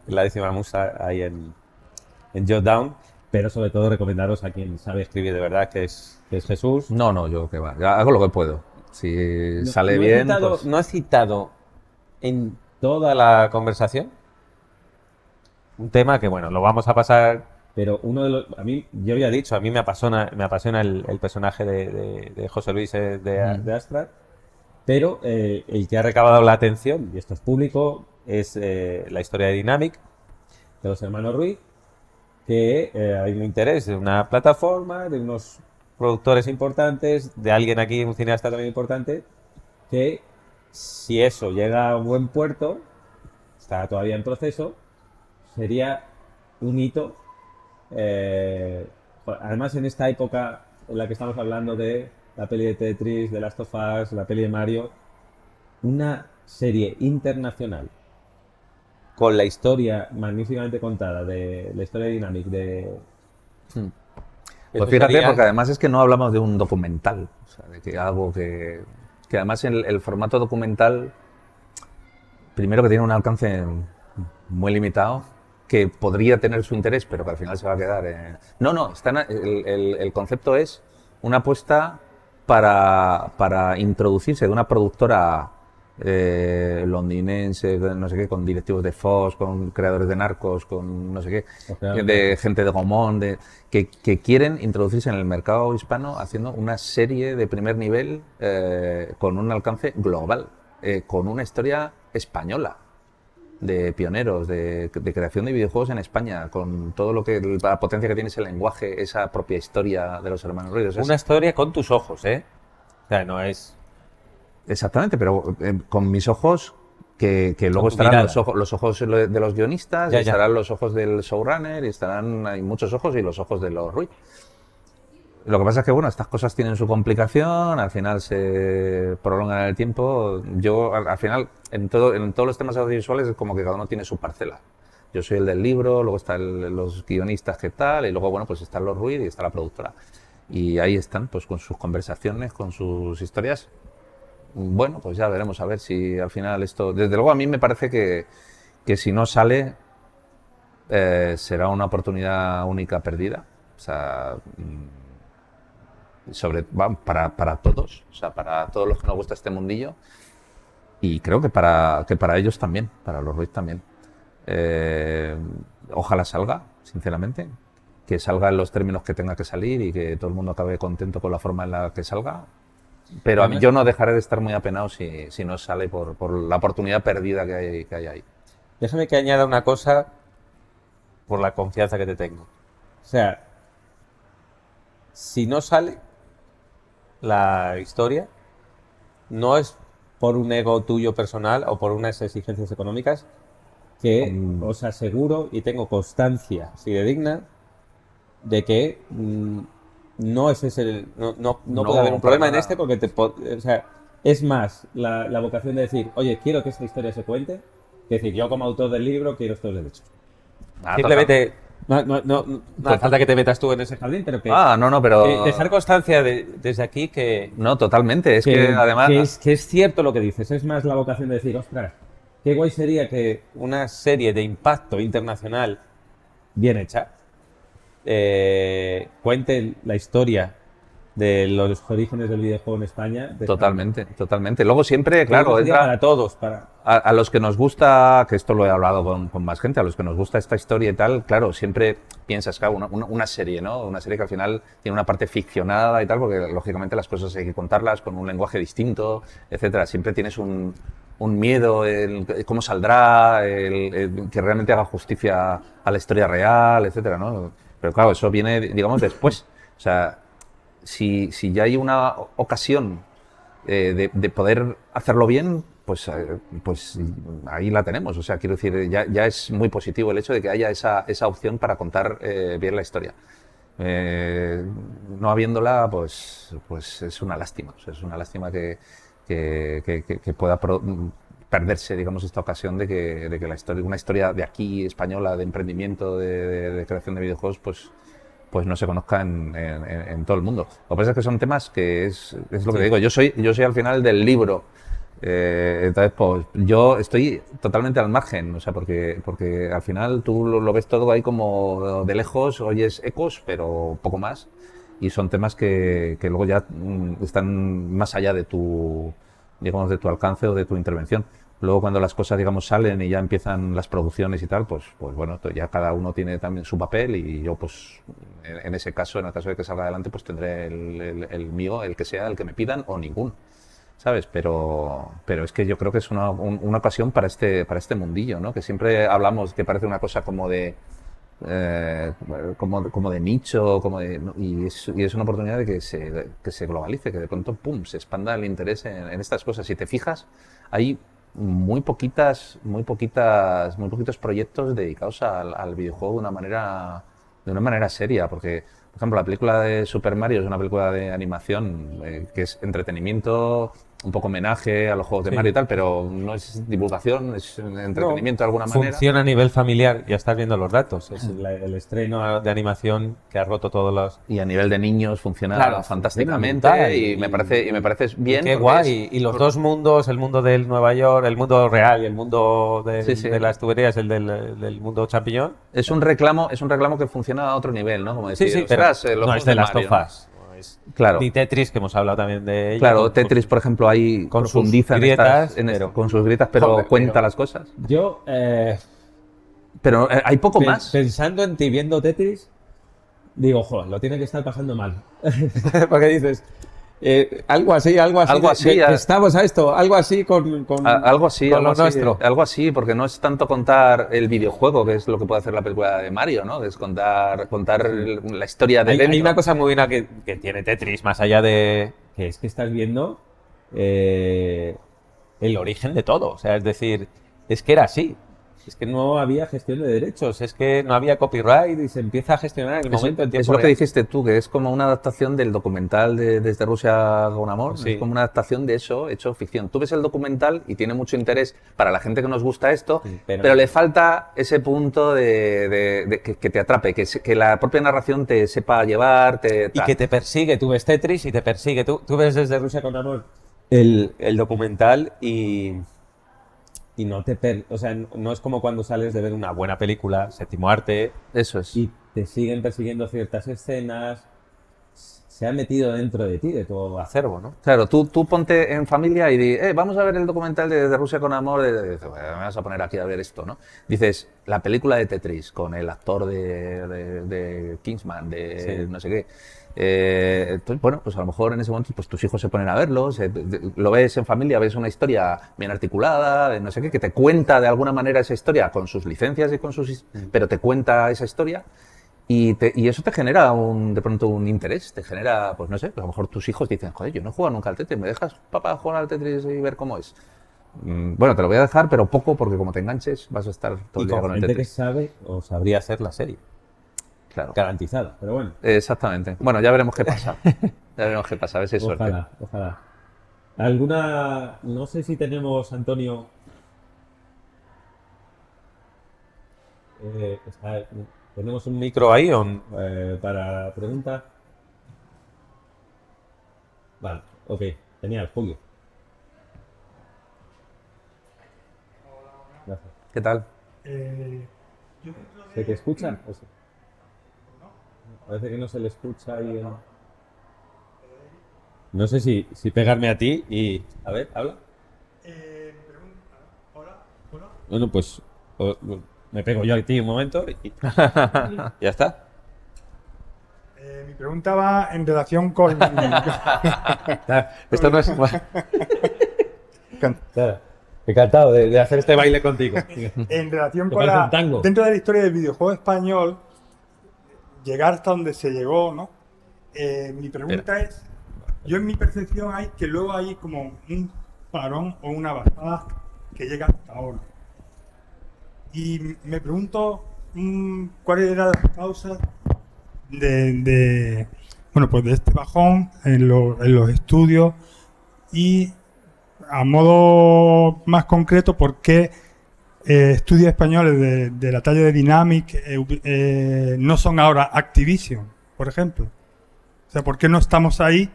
la décima musa ahí en Jot Down, pero sobre todo recomendaros a quien sabe escribir de verdad, que es Jesús. No, no, yo que va, hago lo que puedo. Si sale bien, pues... No he citado en toda la conversación un tema que, bueno, lo vamos a pasar, pero uno de los, a mí, yo había dicho, a mí me apasiona el personaje de José Luis de Astra, pero el que ha recabado la atención, y esto es público, es la historia de Dynamic, de los hermanos Ruiz, que hay un interés de una plataforma, de unos productores importantes, de alguien aquí, un cineasta también importante, que si eso llega a un buen puerto, está todavía en proceso, sería un hito. Además, en esta época en la que estamos hablando de la peli de Tetris, de Last of Us, la peli de Mario, una serie internacional con la historia magníficamente contada de la historia de Dynamic, Pues eso fíjate, sería- porque además es que no hablamos de un documental, o sea, de que algo que además el formato documental, primero que tiene un alcance muy limitado, que podría tener su interés, pero que al final se va a quedar. No, no, el concepto es una apuesta para introducirse de una productora londinense, no sé qué, con directivos de Fox, con creadores de Narcos, con no sé qué, de gente de Gomón, que quieren introducirse en el mercado hispano haciendo una serie de primer nivel con un alcance global, con una historia española de pioneros, de creación de videojuegos en España, con todo lo que la potencia que tiene ese lenguaje, esa propia historia de los hermanos Ruiz. O sea, una historia con tus ojos, ¿eh? O sea, no es exactamente, pero con mis ojos, que luego tu estarán mirada. los ojos de los guionistas, Ya, y ya. estarán los ojos del showrunner, y estarán, hay muchos ojos, y los ojos de los Ruiz. Lo que pasa es que, bueno, estas cosas tienen su complicación, al final se prolongan en el tiempo. Yo, al final, en todos los temas audiovisuales es como que cada uno tiene su parcela. Yo soy el del libro, luego están los guionistas que tal, y luego, bueno, pues están los Ruiz y está la productora. Y ahí están, pues con sus conversaciones, con sus historias. Bueno, pues ya veremos a ver si al final esto... Desde luego a mí me parece que si no sale será una oportunidad única perdida. O sea, para todos, o sea, para todos los que nos gusta este mundillo. Y creo que para ellos también, para los Ruiz también. Eh, Ojalá salga, sinceramente, que salga en los términos que tenga que salir y que todo el mundo acabe contento con la forma en la que salga. Pero a mí, yo no dejaré de estar muy apenado si no sale por la oportunidad perdida que hay ahí. Déjame que añada una cosa por la confianza que te tengo. O sea, si no sale la historia, no es por un ego tuyo personal o por unas exigencias económicas, que os aseguro y tengo constancia digna de que no ese es no puede haber un para problema en nada. este porque o sea, es más la vocación de decir, oye, quiero que esta historia se cuente, que decir, yo como autor del libro quiero estos derechos. Ah, Simplemente, no hace falta que te metas tú en ese jardín, pero que no, pero... dejar constancia desde aquí No, totalmente. Es que además... que es cierto lo que dices. Es más la vocación de decir, ostras, qué guay sería que una serie de impacto internacional bien hecha cuente la historia de los orígenes del videojuego en España. De Totalmente, totalmente. Luego siempre, España. claro, Sería entra... para todos, para... A los que nos gusta, que esto lo he hablado con más gente, a los que nos gusta esta historia y tal, claro, siempre piensas, claro, una serie, ¿no? Una serie que al final tiene una parte ficcionada y tal, porque lógicamente las cosas hay que contarlas con un lenguaje distinto, etcétera. Siempre tienes un miedo, cómo saldrá, que realmente haga justicia a la historia real, etcétera, ¿no? Pero claro, eso viene, digamos, después. O sea, si ya hay una ocasión de poder hacerlo bien, pues ahí la tenemos. O sea, quiero decir, ya es muy positivo el hecho de que haya esa opción para contar bien la historia. No habiéndola, pues es una lástima. O sea, es una lástima que pueda perderse, digamos, esta ocasión de que la historia, una historia de aquí española, de emprendimiento, de creación de videojuegos, pues no se conozca en todo el mundo. Lo que pasa es que son temas que es lo que te digo. Yo soy al final del libro. Entonces, pues yo estoy totalmente al margen, o sea, porque al final tú lo ves todo ahí como de lejos, oyes ecos, pero poco más. Y son temas que luego ya están más allá de digamos, de tu alcance o de tu intervención. Luego cuando las cosas, digamos, salen y ya empiezan las producciones y tal, pues bueno, ya cada uno tiene también su papel y yo, pues, en ese caso, en el caso de que salga adelante, pues tendré el mío, el que sea, el que me pidan o ninguno, ¿sabes? Pero es que yo creo que es una ocasión para este mundillo, ¿no? Que siempre hablamos que parece una cosa como de como de nicho, ¿no? Y es una oportunidad de que se globalice, que de pronto, pum, se expanda el interés en estas cosas. Si te fijas, hay muy poquitos proyectos dedicados al videojuego de una manera seria, porque, por ejemplo, la película de Super Mario es una película de animación que es entretenimiento, un poco homenaje a los juegos de Mario y tal, pero no es divulgación, es entretenimiento de alguna manera. Funciona a nivel familiar, ya estás viendo los datos. Es el estreno de animación que ha roto todos los... Y a nivel de niños funciona Claro, fantásticamente funciona y me parece bien. Qué guay. Y los dos mundos, el mundo del Nueva York, el mundo real y el mundo de las tuberías, el del mundo champiñón. Es un reclamo que funciona a otro nivel, ¿no? Como decir, Sí, pero no es de las tofas. Claro. Ni Tetris, que hemos hablado también de ella. Claro, Tetris, por ejemplo, ahí con profundiza sus grietas, con sus grietas, pero joder, cuenta las cosas. Yo, pero hay poco más. Pensando en ti viendo Tetris, digo, joder, lo tiene que estar pasando mal. Porque dices, algo así, que estamos a esto, algo así con algo así, con algo lo así, nuestro. algo así, porque no es tanto contar el videojuego, que es lo que puede hacer la película de Mario, ¿no? Que es contar la historia de dentro. Hay una cosa muy buena que tiene Tetris, más allá de que es que estás viendo el origen de todo. O sea, es decir, es que era así. Es que no había gestión de derechos, es que no había copyright y se empieza a gestionar en el momento en tiempo Es lo que real. dijiste tú, que es como una adaptación del documental de Desde Rusia con Amor. Sí. Es como una adaptación de eso, hecho ficción. Tú ves el documental y tiene mucho interés para la gente que nos gusta esto, Sí, pero le falta ese punto de que te atrape, que la propia narración te sepa llevar. Y que te persigue, tú ves Tetris y te persigue. Tú ves Desde Rusia con Amor el documental y no o sea, no es como cuando sales de ver una buena película, séptimo arte, Eso es. y te siguen persiguiendo ciertas escenas, se ha metido dentro de ti, de tu acervo, ¿no? Claro, tú ponte en familia y di, vamos a ver el documental de Desde Rusia con Amor. Dices, "Bueno, me vas a poner aquí a ver esto, ¿no?". Dices, la película de Tetris con el actor de Kingsman, Sí. no sé qué. Entonces, bueno, pues a lo mejor en ese momento pues tus hijos se ponen a verlo, lo ves en familia, ves una historia bien articulada, de no sé qué, que te cuenta de alguna manera esa historia con sus licencias y pero te cuenta esa historia. Y eso te genera de pronto un interés, te genera, pues no sé, a lo mejor tus hijos dicen, joder, yo no he jugado nunca al Tetris, ¿me dejas, papá, jugar al Tetris y ver cómo es? Bueno, te lo voy a dejar, pero poco, porque como te enganches vas a estar todo Y el día con con el gente que Tetris. sabe o sabría hacer la serie. Claro. Garantizado, pero bueno. Exactamente. Bueno, ya veremos qué pasa. Ya veremos qué pasa, a ver si hay suerte. Ojalá, ojalá. ¿Alguna, no sé si tenemos, Antonio, tenemos un micro ahí para preguntas? Vale, ok, genial, Julio. Gracias. ¿Qué tal? ¿Se te escucha? Parece que no se le escucha ahí. No sé si pegarme a ti y... A ver, habla. Hola, hola. Bueno, pues me pego yo a ti un momento y ya está. Mi pregunta va en relación con... Esto no es... Claro. Encantado de hacer este baile contigo. en relación ¿Te con parece un tango? dentro de la historia del videojuego español, llegar hasta donde se llegó, ¿no? Mi pregunta es, yo en mi percepción hay que luego hay como un parón o una bajada que llega hasta ahora. Y me pregunto cuáles eran las causas bueno, pues de este bajón en los estudios y a modo más concreto, ¿por qué estudios españoles de la talla de Dynamic no son ahora Activision, por ejemplo? O sea, ¿por qué no estamos ahí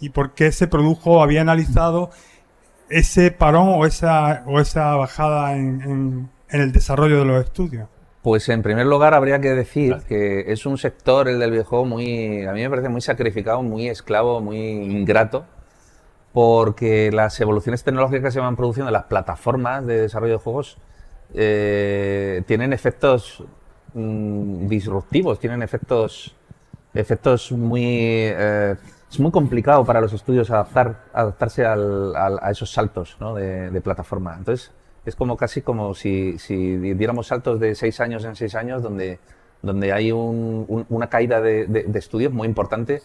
y por qué se produjo, había analizado ese parón o esa bajada en el desarrollo de los estudios? Pues en primer lugar habría que decir que es un sector, el del videojuego, a mí me parece muy sacrificado, muy esclavo, muy ingrato, porque las evoluciones tecnológicas que se van produciendo en las plataformas de desarrollo de juegos tienen efectos disruptivos, tienen efectos es muy complicado para los estudios adaptarse a esos saltos, ¿no? de plataforma. Entonces, es como casi como si diéramos saltos de 6 años en 6 años, donde hay una caída de estudios muy importante,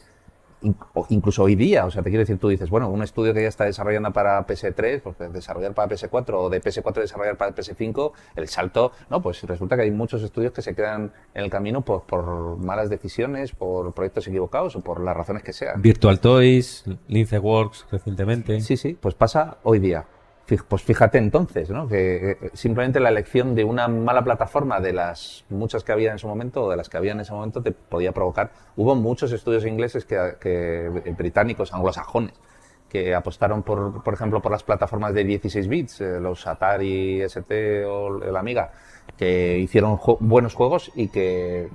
o incluso hoy día. O sea, te quiero decir, tú dices, bueno, un estudio que ya está desarrollando para PS3, pues desarrollar para PS4, o de PS4 desarrollar para PS5, el salto, no, pues resulta que hay muchos estudios que se quedan en el camino por malas decisiones, por proyectos equivocados o por las razones que sean. Virtual Toys, Linceworks recientemente. Sí, sí, pues pasa hoy día. Pues fíjate entonces, ¿no? Que simplemente la elección de una mala plataforma de las muchas que había en su momento, o de las que había en ese momento, te podía provocar. Hubo muchos estudios ingleses británicos, anglosajones, que apostaron por ejemplo, por las plataformas de 16 bits, los Atari ST o el Amiga, que hicieron buenos juegos y que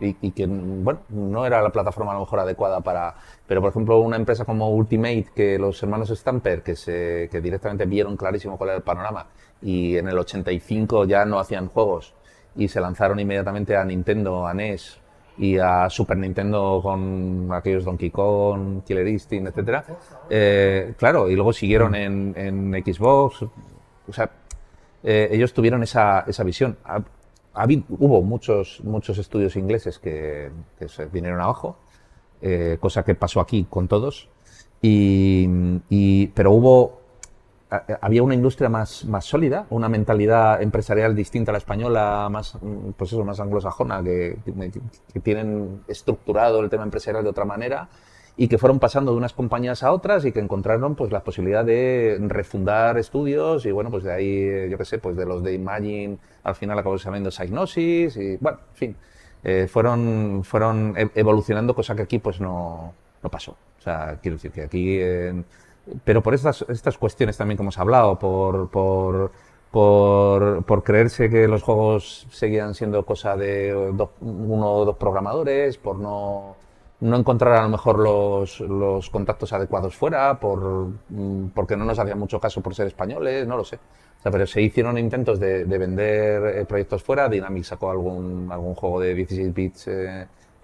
bueno, no era la plataforma a lo mejor adecuada para... Pero, por ejemplo, una empresa como Ultimate, que los hermanos Stamper, que directamente vieron clarísimo cuál era el panorama, y en el 85 ya no hacían juegos, y se lanzaron inmediatamente a Nintendo, a NES y a Super Nintendo con aquellos Donkey Kong, Killer Instinct, etcétera. Claro, y luego siguieron en Xbox. O sea, ellos tuvieron esa visión. Hubo muchos estudios ingleses que se vinieron abajo, cosa que pasó aquí con todos, pero había una industria más sólida, una mentalidad empresarial distinta a la española, pues eso, más anglosajona, que tienen estructurado el tema empresarial de otra manera, y que fueron pasando de unas compañías a otras y que encontraron pues la posibilidad de refundar estudios. Y bueno, pues de ahí, yo qué sé, pues de los de Imagine al final acabó saliendo Psygnosis, y bueno, en fin, fueron evolucionando, cosa que aquí pues no pasó. O sea, quiero decir que aquí... pero por estas cuestiones también que hemos hablado, por creerse que los juegos seguían siendo cosa de uno o dos programadores, por no encontrar a lo mejor los contactos adecuados fuera, porque no nos hacían mucho caso por ser españoles, no lo sé. O sea, pero se hicieron intentos de vender proyectos fuera. Dynamic sacó algún juego de 16 bits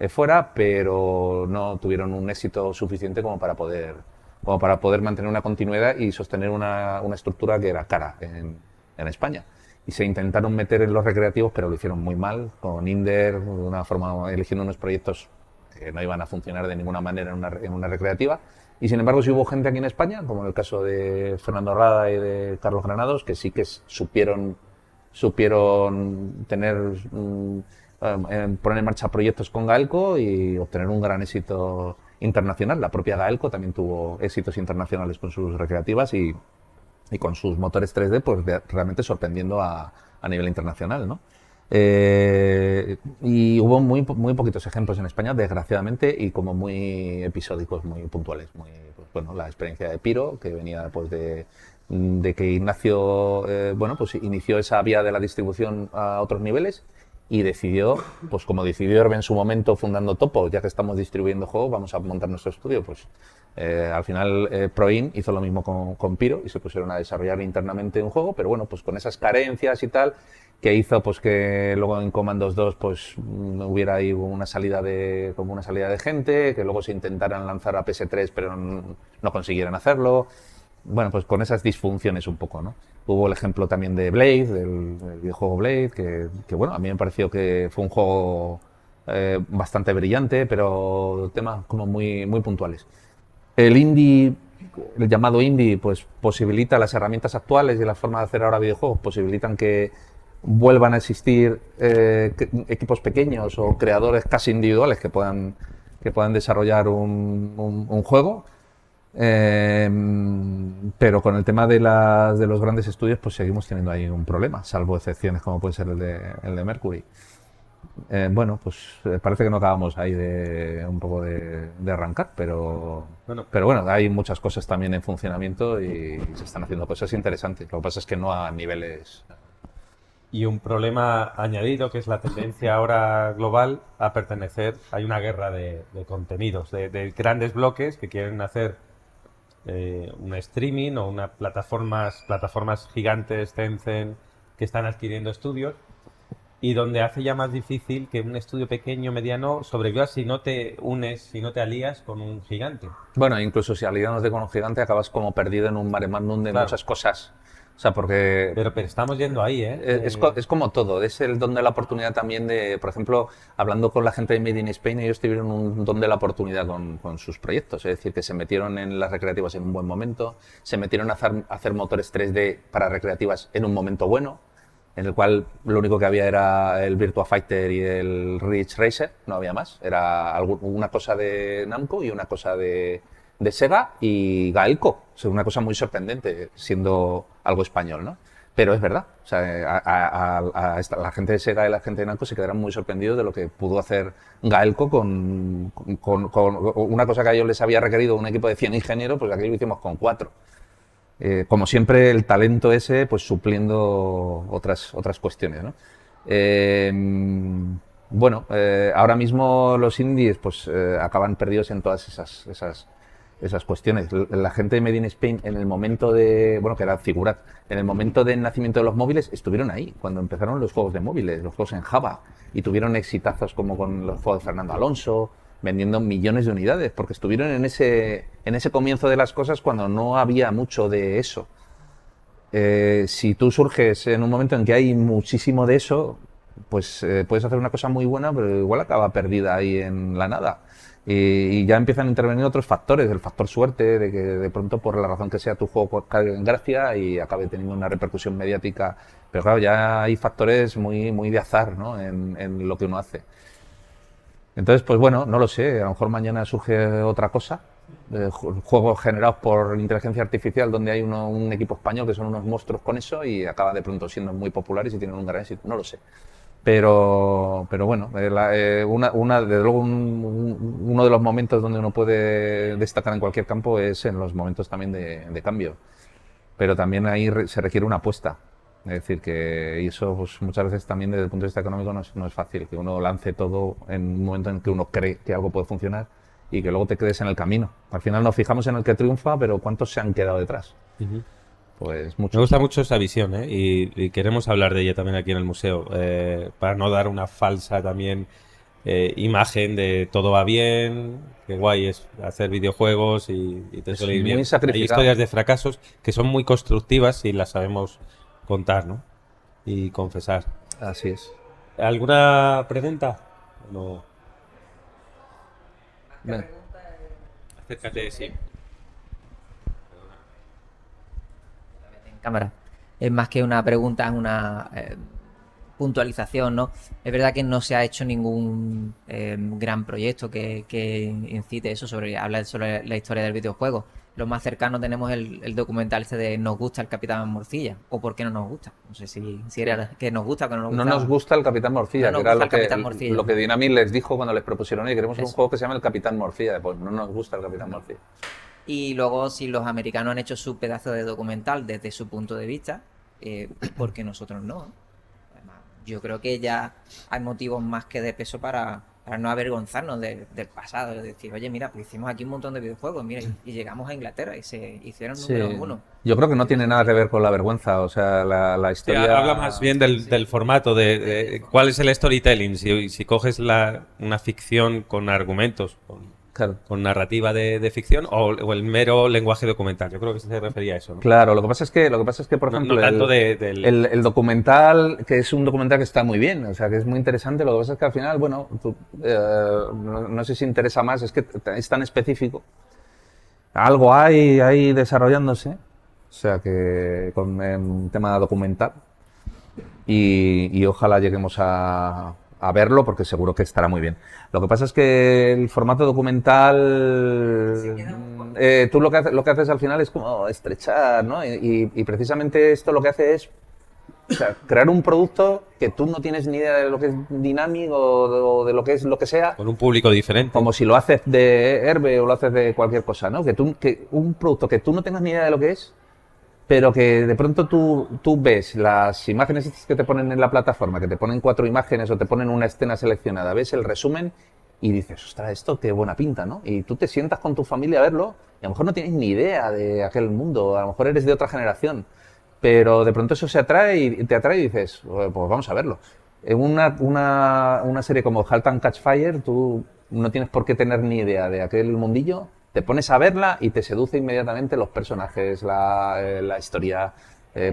fuera, pero no tuvieron un éxito suficiente como para poder mantener una continuidad y sostener una estructura que era cara en España. y se intentaron meter en los recreativos, pero lo hicieron muy mal, con Inder, de una forma, eligiendo unos proyectos que no iban a funcionar de ninguna manera en una recreativa. Y sin embargo, sí hubo gente aquí en España, como en el caso de Fernando Rada y de Carlos Granados, que sí que supieron tener, poner en marcha proyectos con Gaelco y obtener un gran éxito internacional. La propia Gaelco también tuvo éxitos internacionales con sus recreativas y con sus motores 3D, pues realmente sorprendiendo a nivel internacional, ¿no? Y hubo muy poquitos ejemplos en España, desgraciadamente, y como muy episódicos, muy puntuales. Pues, bueno, la experiencia de Piro, que venía pues de que Ignacio pues inició esa vía de la distribución a otros niveles y decidió, pues como decidió Herbe en su momento fundando Topo, ya que estamos distribuyendo juegos, vamos a montar nuestro estudio. Pues al final Proin hizo lo mismo con Piro y se pusieron a desarrollar internamente un juego, pero bueno, pues con esas carencias y tal, que hizo pues que luego en Commandos 2 pues hubiera ahí una salida de gente, que luego se intentaran lanzar a PS3 pero no consiguieran hacerlo. Bueno, pues con esas disfunciones un poco, ¿no? Hubo el ejemplo también de Blade, del videojuego Blade, que bueno, a mí me pareció que fue un juego bastante brillante, pero temas como muy puntuales. El indie, el llamado indie, pues posibilita las herramientas actuales y la forma de hacer ahora videojuegos, posibilitan que vuelvan a existir equipos pequeños o creadores casi individuales que puedan desarrollar un juego. Pero con el tema de los grandes estudios pues seguimos teniendo ahí un problema, salvo excepciones como puede ser el de Mercury. Bueno, pues parece que no acabamos ahí un poco de arrancar, pero bueno, hay muchas cosas también en funcionamiento y se están haciendo cosas interesantes. Lo que pasa es que no a niveles... Y un problema añadido, que es la tendencia ahora global a pertenecer, hay una guerra de contenidos, de grandes bloques que quieren hacer un streaming o una plataformas gigantes, Tencent, que están adquiriendo estudios, y donde hace ya más difícil que un estudio pequeño, mediano, sobreviva si no te unes, si no te alías con un gigante. Bueno, incluso si aliándote con un gigante acabas como perdido en un mare magnum de muchas cosas. O sea, porque... Pero estamos yendo ahí, ¿eh? Es como todo, es el don de la oportunidad también de, por ejemplo, hablando con la gente de Made in Spain, ellos tuvieron un don de la oportunidad con sus proyectos, es decir, que se metieron en las recreativas en un buen momento, se metieron a hacer motores 3D para recreativas en un momento bueno, en el cual lo único que había era el Virtua Fighter y el Ridge Racer, no había más, era una cosa de Namco y una cosa de Sega y Gaelco, o sea, una cosa muy sorprendente siendo algo español, ¿no? Pero es verdad, o sea, la gente de Sega y la gente de Namco se quedaron muy sorprendidos de lo que pudo hacer Gaelco con una cosa que a ellos les había requerido un equipo de 100 ingenieros, pues aquí lo hicimos con 4. Como siempre, el talento ese, pues supliendo otras cuestiones, ¿no? Bueno, ahora mismo los indies, pues acaban perdidos en todas esas cuestiones. La gente de Made in Spain en el momento que era Figurat, en el momento del nacimiento de los móviles, estuvieron ahí, cuando empezaron los juegos de móviles, los juegos en Java, y tuvieron exitazos como con los juegos de Fernando Alonso, vendiendo millones de unidades, porque estuvieron en ese comienzo de las cosas cuando no había mucho de eso. Si tú surges en un momento en que hay muchísimo de eso, pues puedes hacer una cosa muy buena, pero igual acaba perdida ahí en la nada. Y ya empiezan a intervenir otros factores, el factor suerte, de que de pronto por la razón que sea tu juego caiga en gracia y acabe teniendo una repercusión mediática. Pero claro, ya hay factores muy de azar, ¿no? en lo que uno hace. Entonces, pues bueno, no lo sé, a lo mejor mañana surge otra cosa, juegos generados por inteligencia artificial donde hay un equipo español que son unos monstruos con eso y acaba de pronto siendo muy populares y tienen un gran éxito, no lo sé. Pero bueno, desde luego uno de los momentos donde uno puede destacar en cualquier campo es en los momentos también de cambio. Pero también ahí se requiere una apuesta. Es decir, y eso pues, muchas veces también desde el punto de vista económico no es fácil, que uno lance todo en un momento en que uno cree que algo puede funcionar y que luego te quedes en el camino. Al final nos fijamos en el que triunfa, pero ¿cuántos se han quedado detrás? Uh-huh. Pues muchos. Me gusta mucho esa visión, ¿eh? Y queremos hablar de ella también aquí en el museo, para no dar una falsa también imagen de todo va bien, qué guay es hacer videojuegos y te suele ir bien. Hay historias de fracasos que son muy constructivas y las sabemos contar, ¿no? y confesar. Así es. ¿Alguna pregunta? No. Ven. Acércate, sí. En cámara. Es más que una pregunta, es una puntualización, ¿no? Es verdad que no se ha hecho ningún gran proyecto que incite eso, hablar sobre la historia del videojuego. Lo más cercano tenemos el documental este de ¿Nos gusta el Capitán Morcilla? ¿O por qué no nos gusta? No sé si era que nos gusta o que no nos gusta. No nos gusta el Capitán Morcilla, No nos que era gusta el Capitán Morcilla. lo que Dynamic les dijo cuando les propusieron, oye, queremos un Eso. juego que se llama el Capitán Morcilla. Pues no nos gusta el Capitán Morcilla. Y luego, si los americanos han hecho su pedazo de documental desde su punto de vista, ¿por qué nosotros no? Además, yo creo que ya hay motivos más que de peso para no avergonzarnos del pasado. Es decir, oye, mira, pues hicimos aquí un montón de videojuegos, mira, y llegamos a Inglaterra y se hicieron número uno. Yo creo que no tiene nada que ver con la vergüenza, o sea, la Sí, historia... habla más bien del formato, de cuál es el storytelling. Si coges una ficción con argumentos, Claro. con narrativa de ficción o el mero lenguaje documental. Yo creo que se refería a eso, ¿no? Claro, lo que pasa es que, por No- ejemplo, no tanto el documental, que es un documental que está muy bien, o sea, que es muy interesante, lo que pasa es que al final, bueno, no sé si interesa más, es que es tan específico. Algo hay ahí desarrollándose, o sea, que con un tema documental, y ojalá lleguemos a verlo porque seguro que estará muy bien. Lo que pasa es que el formato documental, tú lo que haces al final es como estrechar, ¿no? Y precisamente esto lo que hace es, o sea, crear un producto que tú no tienes ni idea de lo que es Dynamic o de lo que es lo que sea, con un público diferente. como si lo haces de Herbe o lo haces de cualquier cosa, ¿no? Que un producto que tú no tengas ni idea de lo que es, pero que de pronto tú ves las imágenes estas que te ponen en la plataforma, que te ponen 4 imágenes o te ponen una escena seleccionada, ves el resumen y dices, ostras, esto qué buena pinta, ¿no? Y tú te sientas con tu familia a verlo y a lo mejor no tienes ni idea de aquel mundo, a lo mejor eres de otra generación, pero de pronto eso te atrae y dices, pues vamos a verlo. En una serie como Halt and Catch Fire, tú no tienes por qué tener ni idea de aquel mundillo, te pones a verla y te seduce inmediatamente los personajes, la historia,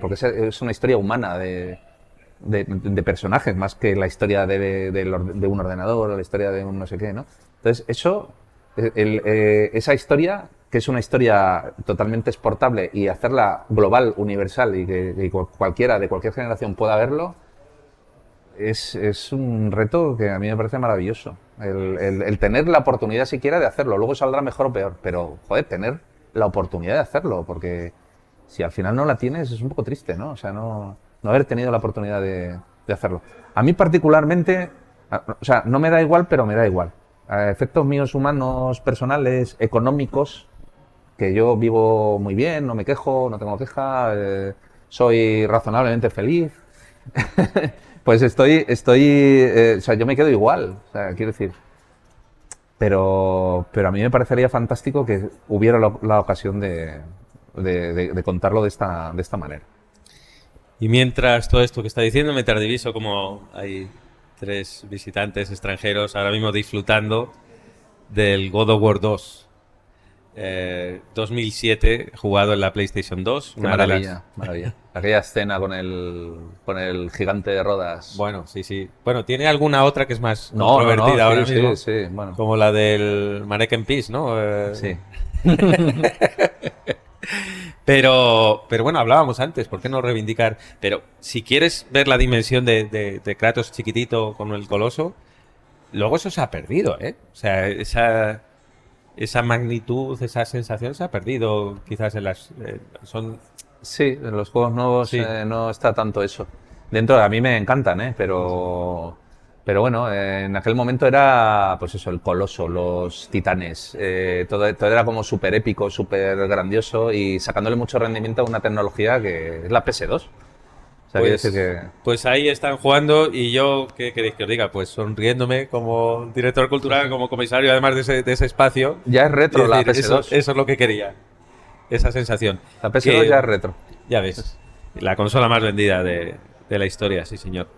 porque es una historia humana de personajes, más que la historia de un ordenador o la historia de un no sé qué, ¿no? Entonces, esa historia, que es una historia totalmente exportable y hacerla global, universal y que cualquiera de cualquier generación pueda verlo, es un reto que a mí me parece maravilloso. El tener la oportunidad siquiera de hacerlo. Luego saldrá mejor o peor, pero, joder, tener la oportunidad de hacerlo, porque si al final no la tienes es un poco triste, ¿no? O sea, no haber tenido la oportunidad de hacerlo. A mí particularmente, o sea, no me da igual, pero me da igual. A efectos míos humanos, personales, económicos, que yo vivo muy bien, no me quejo, no tengo queja, soy razonablemente feliz. Pues o sea, yo me quedo igual, o sea, quiero decir. Pero a mí me parecería fantástico que hubiera la ocasión de contarlo de esta manera. Y mientras todo esto que está diciendo, mientras diviso como hay 3 visitantes extranjeros ahora mismo disfrutando del God of War 2. 2007, jugado en la PlayStation 2. Qué maravilla, maravilla. Aquella escena con el gigante de Rodas. Bueno, sí. Bueno, tiene alguna otra que es más No, controvertida ahora sí, mismo. sí, bueno. Como la del Mannequin Peace, ¿no? Sí. Pero bueno, hablábamos antes, ¿por qué no reivindicar? Pero si quieres ver la dimensión de Kratos chiquitito con el coloso, luego eso se ha perdido, ¿eh? O sea, esa magnitud, esa sensación se ha perdido quizás en las... Sí, en los juegos nuevos Sí. No está tanto eso. Dentro, a mí me encantan, pero bueno, en aquel momento era, pues eso, el coloso, los titanes, todo era como súper épico, súper grandioso y sacándole mucho rendimiento a una tecnología que es la PS2. O sea, quiero decir que... Pues ahí están jugando y yo, ¿qué queréis que os diga? Pues sonriéndome como director cultural, como comisario además de ese espacio. Ya es retro Es la decir, PS2. eso es lo que quería, esa sensación. La PS2 Que- ya es retro. Ya ves, la consola más vendida de la historia, sí señor.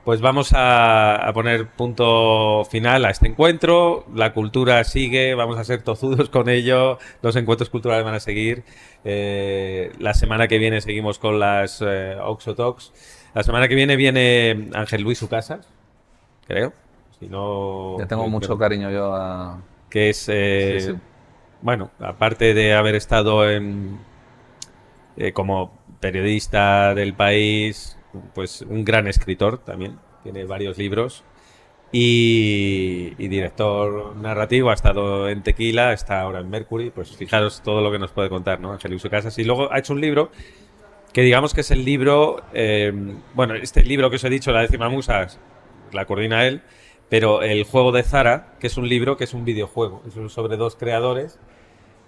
pues vamos a poner punto final a este encuentro. La cultura sigue, vamos a ser tozudos con ello. Los encuentros culturales van a seguir. La semana que viene seguimos con las Oxo Talks. La semana que viene Ángel Luis Ucasas, creo. Si no, Ya tengo mucho cariño yo a... que es, Sí, sí. bueno, aparte de haber estado como periodista del país, pues un gran escritor también, tiene varios libros y director narrativo, ha estado en Tequila, está ahora en Mercury, pues fijaros todo lo que nos puede contar, ¿no? Ángel Luis Casas. Y luego ha hecho un libro que digamos que es el libro, bueno, este libro que os he dicho, La décima musa, la coordina él, pero El juego de Zara, que es un libro que es un videojuego, es sobre dos creadores.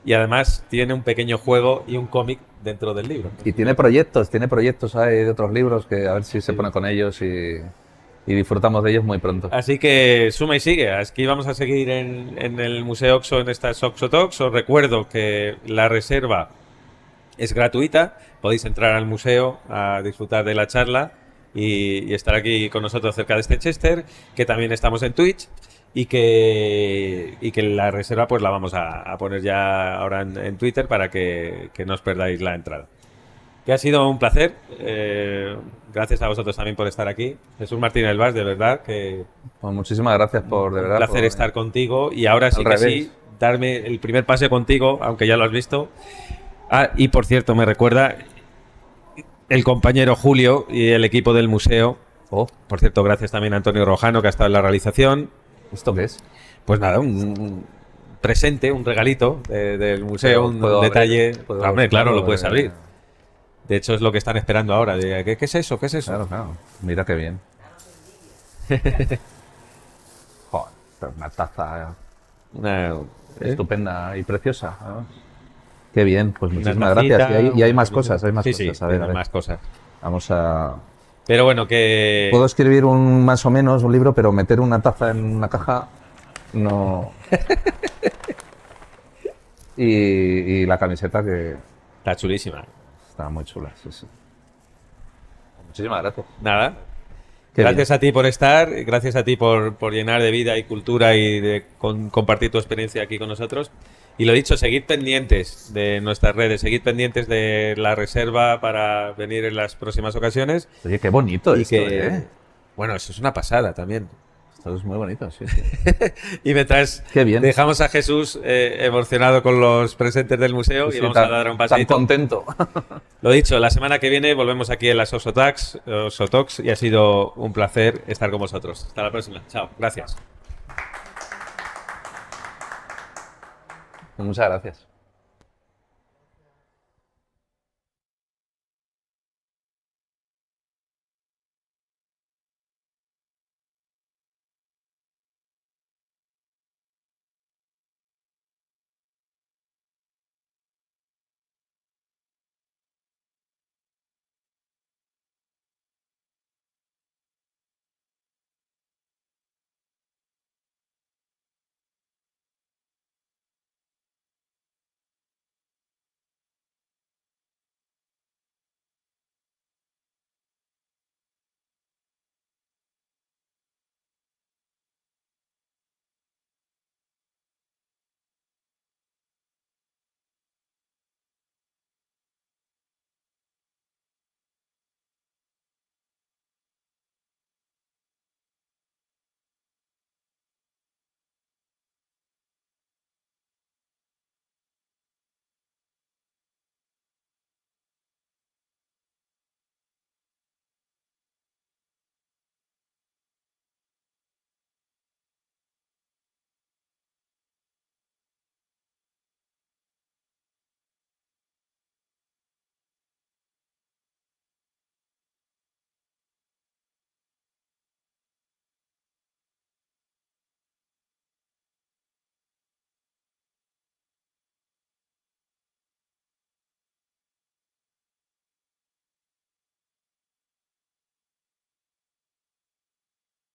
Y además tiene un pequeño juego y un cómic dentro del libro. Y tiene proyectos hay de otros libros que a ver si se pone con ellos y disfrutamos de ellos muy pronto. Así que suma y sigue. Aquí vamos a seguir en el Museo Oxo en estas Oxo Talks. Os recuerdo que la reserva es gratuita. Podéis entrar al museo a disfrutar de la charla y estar aquí con nosotros cerca de este Chester, que también estamos en Twitch. Y que la reserva pues la vamos a poner ya ahora en Twitter para que no os perdáis la entrada. Que ha sido un placer. Gracias a vosotros también por estar aquí. Jesús Martínez Elvás, de verdad que Pues muchísimas gracias por, de verdad. un placer por- estar contigo. Y ahora sí Al que revés. sí, darme el primer paseo contigo, aunque ya lo has visto. Ah, y por cierto, me recuerda el compañero Julio y el equipo del museo. Oh, Por cierto, gracias también a Antonio Rojano, que ha estado en la realización. ¿esto qué es? Pues nada, un presente, un regalito del museo, un ¿Puedo abrir? detalle. ¿Puedo Hombre, claro, abrirlo? lo puedes abrir. De hecho, es lo que están esperando ahora. ¿Qué es eso? ¿Qué es eso? Claro, claro. Mira qué bien. Joder, esto es una taza Una- estupenda y preciosa. ¿no? Qué bien, pues una muchísimas tacita, gracias. Y hay una más camiseta. cosas, hay más Sí, cosas. sí, A ver, hay a ver. más cosas. Vamos a... Pero bueno, que... Puedo escribir un más o menos un libro, pero meter una taza en una caja no. y la camiseta que Está chulísima. está muy chula. Sí, sí. Muchísimas gracias. Nada. Qué Gracias a ti por estar, gracias a ti por llenar de vida y cultura y de compartir tu experiencia aquí con nosotros. Y lo dicho, seguid pendientes de nuestras redes, seguid pendientes de la reserva para venir en las próximas ocasiones. Oye, qué bonito Y esto, que, ¿eh? bueno, eso es una pasada también. Esto es muy bonito, sí, sí. Y mientras Qué bien. dejamos a Jesús emocionado con los presentes del museo y Sí, vamos tan- a dar un tan paseíto. contento. Lo dicho, la semana que viene volvemos aquí en las Oso Talks y ha sido un placer estar con vosotros. Hasta la próxima. Chao. Gracias. Muchas gracias.